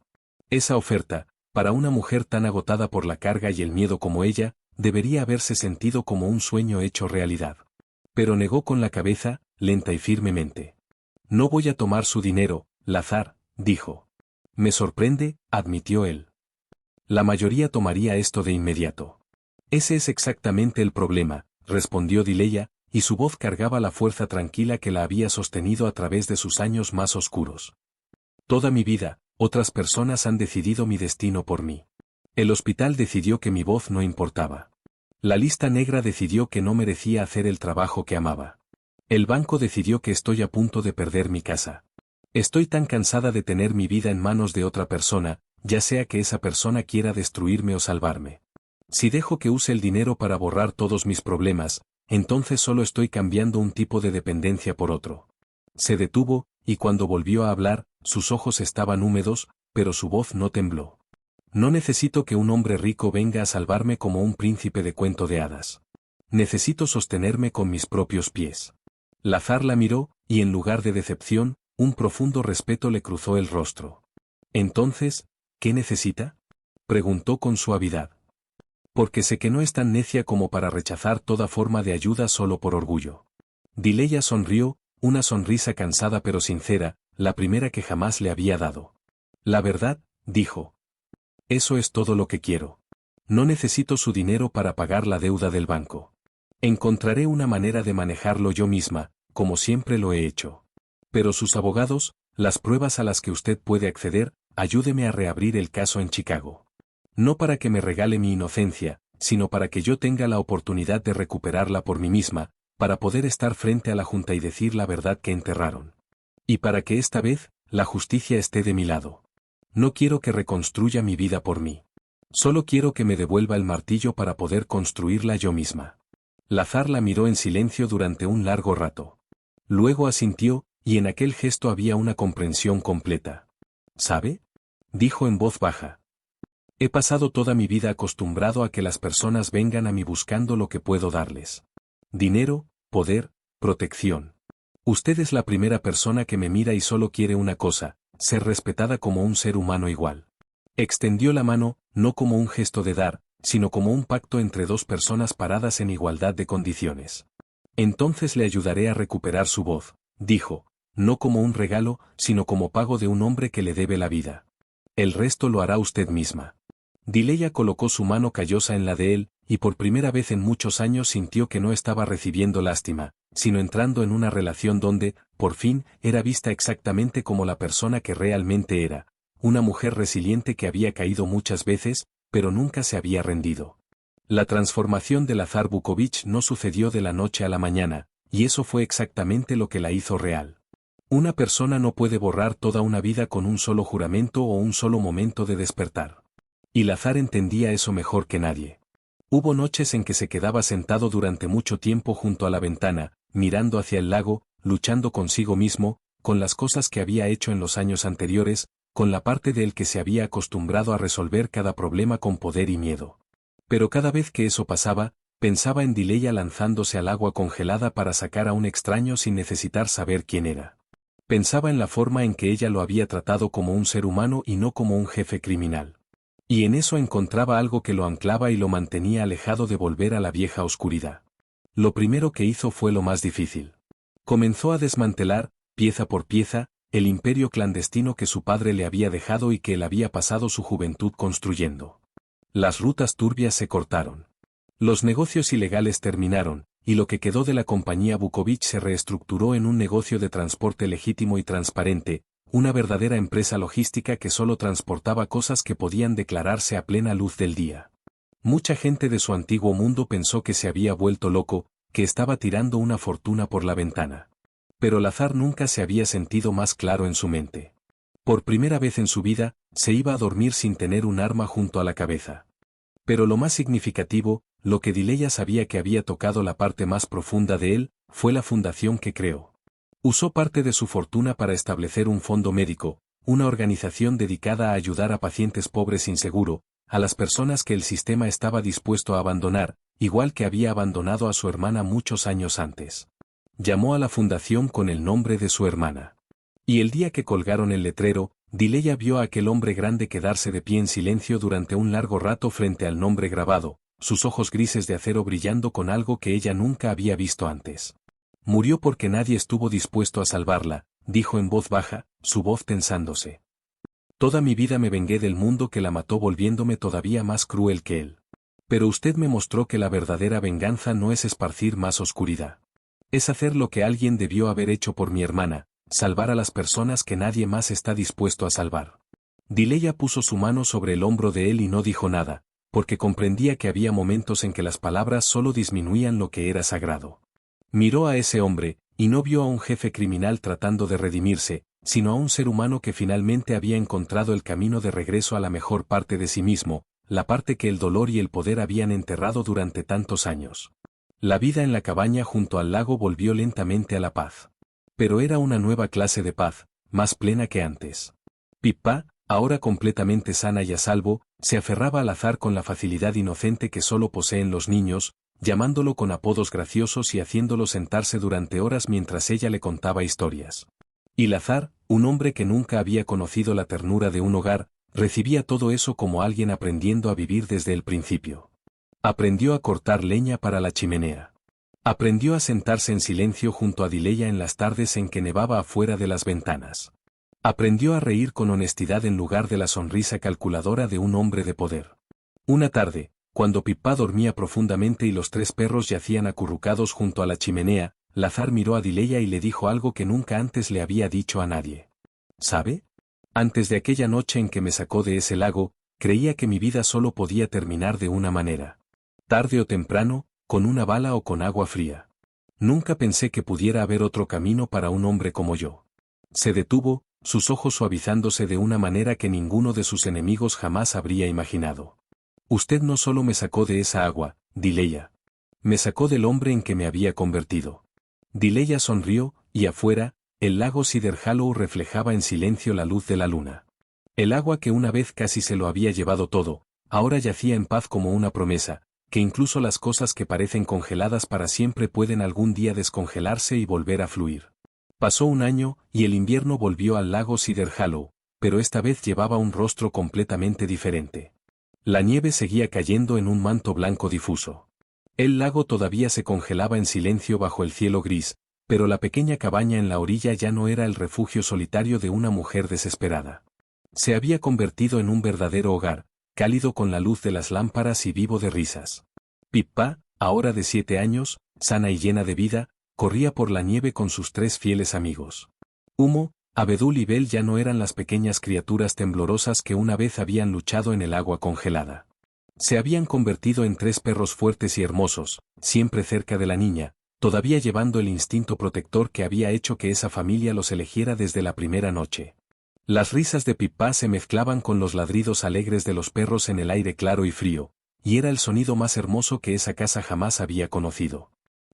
S1: Esa oferta, para una mujer tan agotada por la carga y el miedo como ella, debería haberse sentido como un sueño hecho realidad. Pero negó con la cabeza, lenta y firmemente. No voy a tomar su dinero, Lazar, dijo. Me sorprende, admitió él. La mayoría tomaría esto de inmediato. Ese es exactamente el problema, respondió Dileya, y su voz cargaba la fuerza tranquila que la había sostenido a través de sus años más oscuros. Toda mi vida, otras personas han decidido mi destino por mí. El hospital decidió que mi voz no importaba. La lista negra decidió que no merecía hacer el trabajo que amaba. El banco decidió que estoy a punto de perder mi casa. Estoy tan cansada de tener mi vida en manos de otra persona, ya sea que esa persona quiera destruirme o salvarme. Si dejo que use el dinero para borrar todos mis problemas, entonces solo estoy cambiando un tipo de dependencia por otro. Se detuvo, y cuando volvió a hablar, sus ojos estaban húmedos, pero su voz no tembló. No necesito que un hombre rico venga a salvarme como un príncipe de cuento de hadas. Necesito sostenerme con mis propios pies. Lazar la miró, y en lugar de decepción, un profundo respeto le cruzó el rostro. Entonces, ¿qué necesita? Preguntó con suavidad. Porque sé que no es tan necia como para rechazar toda forma de ayuda solo por orgullo. Dileya sonrió, una sonrisa cansada pero sincera, la primera que jamás le había dado. La verdad, dijo. Eso es todo lo que quiero. No necesito su dinero para pagar la deuda del banco. Encontraré una manera de manejarlo yo misma, como siempre lo he hecho. Pero sus abogados, las pruebas a las que usted puede acceder, ayúdeme a reabrir el caso en Chicago. No para que me regale mi inocencia, sino para que yo tenga la oportunidad de recuperarla por mí misma, para poder estar frente a la junta y decir la verdad que enterraron. Y para que esta vez, la justicia esté de mi lado. No quiero que reconstruya mi vida por mí. Solo quiero que me devuelva el martillo para poder construirla yo misma. Lazar la miró en silencio durante un largo rato. Luego asintió, y en aquel gesto había una comprensión completa. ¿Sabe? Dijo en voz baja. He pasado toda mi vida acostumbrado a que las personas vengan a mí buscando lo que puedo darles. Dinero, poder, protección. Usted es la primera persona que me mira y solo quiere una cosa, ser respetada como un ser humano igual. Extendió la mano, no como un gesto de dar, sino como un pacto entre dos personas paradas en igualdad de condiciones. Entonces le ayudaré a recuperar su voz, dijo, no como un regalo, sino como pago de un hombre que le debe la vida. El resto lo hará usted misma. Dileya colocó su mano callosa en la de él, y por primera vez en muchos años sintió que no estaba recibiendo lástima, sino entrando en una relación donde, por fin, era vista exactamente como la persona que realmente era, una mujer resiliente que había caído muchas veces, pero nunca se había rendido. La transformación de Lazar Vukovich no sucedió de la noche a la mañana, y eso fue exactamente lo que la hizo real. Una persona no puede borrar toda una vida con un solo juramento o un solo momento de despertar. Y Lazar entendía eso mejor que nadie. Hubo noches en que se quedaba sentado durante mucho tiempo junto a la ventana, mirando hacia el lago, luchando consigo mismo, con las cosas que había hecho en los años anteriores, con la parte de él que se había acostumbrado a resolver cada problema con poder y miedo. Pero cada vez que eso pasaba, pensaba en Dileya lanzándose al agua congelada para sacar a un extraño sin necesitar saber quién era. Pensaba en la forma en que ella lo había tratado como un ser humano y no como un jefe criminal. Y en eso encontraba algo que lo anclaba y lo mantenía alejado de volver a la vieja oscuridad. Lo primero que hizo fue lo más difícil. Comenzó a desmantelar, pieza por pieza, el imperio clandestino que su padre le había dejado y que él había pasado su juventud construyendo. Las rutas turbias se cortaron. Los negocios ilegales terminaron, y lo que quedó de la compañía Vukovich se reestructuró en un negocio de transporte legítimo y transparente, una verdadera empresa logística que solo transportaba cosas que podían declararse a plena luz del día. Mucha gente de su antiguo mundo pensó que se había vuelto loco, que estaba tirando una fortuna por la ventana. Pero Lazar nunca se había sentido más claro en su mente. Por primera vez en su vida, se iba a dormir sin tener un arma junto a la cabeza. Pero lo más significativo, lo que Dileya sabía que había tocado la parte más profunda de él, fue la fundación que creó. Usó parte de su fortuna para establecer un fondo médico, una organización dedicada a ayudar a pacientes pobres sin seguro, a las personas que el sistema estaba dispuesto a abandonar, igual que había abandonado a su hermana muchos años antes. Llamó a la fundación con el nombre de su hermana. Y el día que colgaron el letrero, Dileya vio a aquel hombre grande quedarse de pie en silencio durante un largo rato frente al nombre grabado, sus ojos grises de acero brillando con algo que ella nunca había visto antes. Murió porque nadie estuvo dispuesto a salvarla, dijo en voz baja, su voz tensándose. Toda mi vida me vengué del mundo que la mató volviéndome todavía más cruel que él. Pero usted me mostró que la verdadera venganza no es esparcir más oscuridad. Es hacer lo que alguien debió haber hecho por mi hermana, salvar a las personas que nadie más está dispuesto a salvar. Dileya puso su mano sobre el hombro de él y no dijo nada, porque comprendía que había momentos en que las palabras solo disminuían lo que era sagrado. Miró a ese hombre, y no vio a un jefe criminal tratando de redimirse, sino a un ser humano que finalmente había encontrado el camino de regreso a la mejor parte de sí mismo, la parte que el dolor y el poder habían enterrado durante tantos años. La vida en la cabaña junto al lago volvió lentamente a la paz. Pero era una nueva clase de paz, más plena que antes. Pippa, ahora completamente sana y a salvo, se aferraba al azar con la facilidad inocente que solo poseen los niños, llamándolo con apodos graciosos y haciéndolo sentarse durante horas mientras ella le contaba historias. Y Lazar, un hombre que nunca había conocido la ternura de un hogar, recibía todo eso como alguien aprendiendo a vivir desde el principio. Aprendió a cortar leña para la chimenea. Aprendió a sentarse en silencio junto a Dileya en las tardes en que nevaba afuera de las ventanas. Aprendió a reír con honestidad en lugar de la sonrisa calculadora de un hombre de poder. Una tarde, cuando Pippa dormía profundamente y los tres perros yacían acurrucados junto a la chimenea, Lazar miró a Dileya y le dijo algo que nunca antes le había dicho a nadie. ¿Sabe? Antes de aquella noche en que me sacó de ese lago, creía que mi vida solo podía terminar de una manera. Tarde o temprano, con una bala o con agua fría. Nunca pensé que pudiera haber otro camino para un hombre como yo. Se detuvo, sus ojos suavizándose de una manera que ninguno de sus enemigos jamás habría imaginado. Usted no solo me sacó de esa agua, Dileya. Me sacó del hombre en que me había convertido. Dileya sonrió, y afuera, el lago Cedar Hollow reflejaba en silencio la luz de la luna. El agua que una vez casi se lo había llevado todo, ahora yacía en paz como una promesa, que incluso las cosas que parecen congeladas para siempre pueden algún día descongelarse y volver a fluir. Pasó un año, y el invierno volvió al lago Cedar Hollow, pero esta vez llevaba un rostro completamente diferente. La nieve seguía cayendo en un manto blanco difuso. El lago todavía se congelaba en silencio bajo el cielo gris, pero la pequeña cabaña en la orilla ya no era el refugio solitario de una mujer desesperada. Se había convertido en un verdadero hogar, cálido con la luz de las lámparas y vivo de risas. Pippa, ahora de 7 años, sana y llena de vida, corría por la nieve con sus 3 fieles amigos. Humo, Abedul y Bel ya no eran las pequeñas criaturas temblorosas que una vez habían luchado en el agua congelada. Se habían convertido en 3 perros fuertes y hermosos, siempre cerca de la niña, todavía llevando el instinto protector que había hecho que esa familia los eligiera desde la primera noche. Las risas de Pippa se mezclaban con los ladridos alegres de los perros en el aire claro y frío, y era el sonido más hermoso que esa casa jamás había conocido.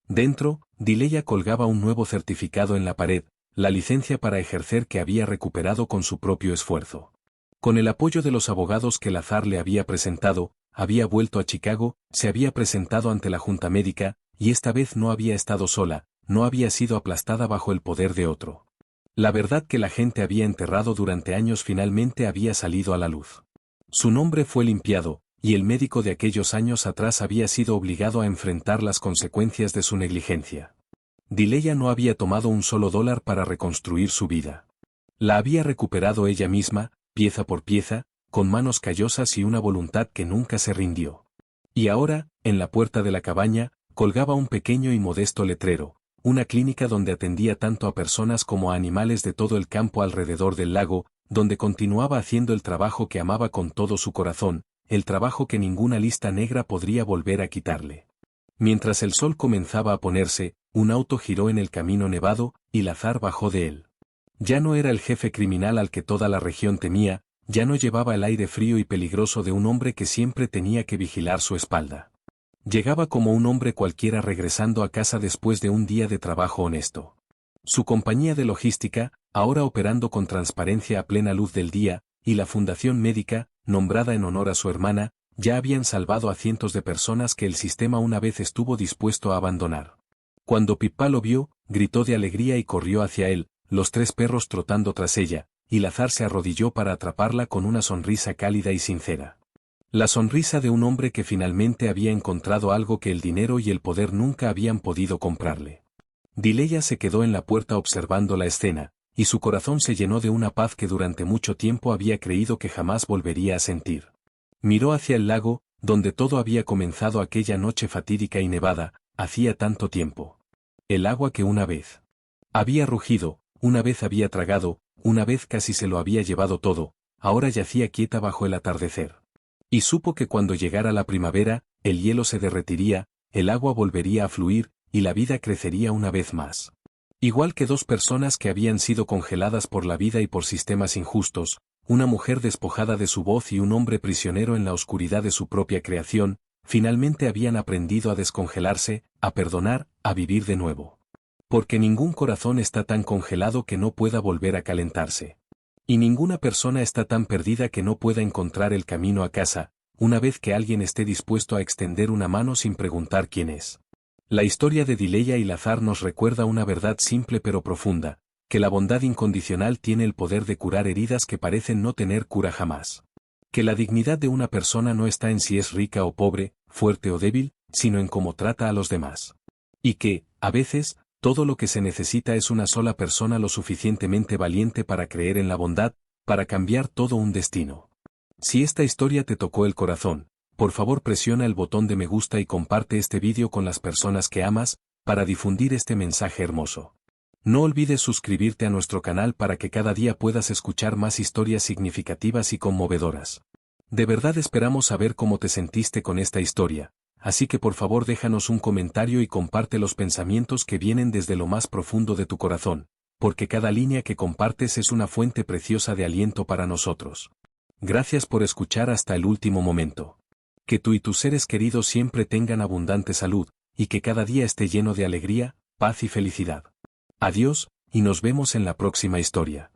S1: Dentro, Dileya colgaba un nuevo certificado en la pared, la licencia para ejercer que había recuperado con su propio esfuerzo. Con el apoyo de los abogados que Lazar le había presentado, había vuelto a Chicago, se había presentado ante la junta médica, y esta vez no había estado sola, no había sido aplastada bajo el poder de otro. La verdad que la gente había enterrado durante años finalmente había salido a la luz. Su nombre fue limpiado, y el médico de aquellos años atrás había sido obligado a enfrentar las consecuencias de su negligencia. Dileya no había tomado un solo dólar para reconstruir su vida. La había recuperado ella misma, pieza por pieza, con manos callosas y una voluntad que nunca se rindió. Y ahora, en la puerta de la cabaña, colgaba un pequeño y modesto letrero, una clínica donde atendía tanto a personas como a animales de todo el campo alrededor del lago, donde continuaba haciendo el trabajo que amaba con todo su corazón, el trabajo que ninguna lista negra podría volver a quitarle. Mientras el sol comenzaba a ponerse, un auto giró en el camino nevado, y Lazar bajó de él. Ya no era el jefe criminal al que toda la región temía, ya no llevaba el aire frío y peligroso de un hombre que siempre tenía que vigilar su espalda. Llegaba como un hombre cualquiera regresando a casa después de un día de trabajo honesto. Su compañía de logística, ahora operando con transparencia a plena luz del día, y la fundación médica, nombrada en honor a su hermana, ya habían salvado a cientos de personas que el sistema una vez estuvo dispuesto a abandonar. Cuando Pippa lo vio, gritó de alegría y corrió hacia él, los tres perros trotando tras ella, y Lazar se arrodilló para atraparla con una sonrisa cálida y sincera. La sonrisa de un hombre que finalmente había encontrado algo que el dinero y el poder nunca habían podido comprarle. Dileya se quedó en la puerta observando la escena, y su corazón se llenó de una paz que durante mucho tiempo había creído que jamás volvería a sentir. Miró hacia el lago, donde todo había comenzado aquella noche fatídica y nevada, hacía tanto tiempo. El agua que una vez había rugido, una vez había tragado, una vez casi se lo había llevado todo, ahora yacía quieta bajo el atardecer. Y supo que cuando llegara la primavera, el hielo se derretiría, el agua volvería a fluir, y la vida crecería una vez más. Igual que dos personas que habían sido congeladas por la vida y por sistemas injustos, una mujer despojada de su voz y un hombre prisionero en la oscuridad de su propia creación, finalmente habían aprendido a descongelarse, a perdonar, a vivir de nuevo. Porque ningún corazón está tan congelado que no pueda volver a calentarse. Y ninguna persona está tan perdida que no pueda encontrar el camino a casa, una vez que alguien esté dispuesto a extender una mano sin preguntar quién es. La historia de Dileya y Lazar nos recuerda una verdad simple pero profunda, que la bondad incondicional tiene el poder de curar heridas que parecen no tener cura jamás. Que la dignidad de una persona no está en si es rica o pobre, fuerte o débil, sino en cómo trata a los demás. Y que, a veces, todo lo que se necesita es una sola persona lo suficientemente valiente para creer en la bondad, para cambiar todo un destino. Si esta historia te tocó el corazón, por favor presiona el botón de me gusta y comparte este vídeo con las personas que amas, para difundir este mensaje hermoso. No olvides suscribirte a nuestro canal para que cada día puedas escuchar más historias significativas y conmovedoras. De verdad esperamos saber cómo te sentiste con esta historia, así que por favor déjanos un comentario y comparte los pensamientos que vienen desde lo más profundo de tu corazón, porque cada línea que compartes es una fuente preciosa de aliento para nosotros. Gracias por escuchar hasta el último momento. Que tú y tus seres queridos siempre tengan abundante salud, y que cada día esté lleno de alegría, paz y felicidad. Adiós, y nos vemos en la próxima historia.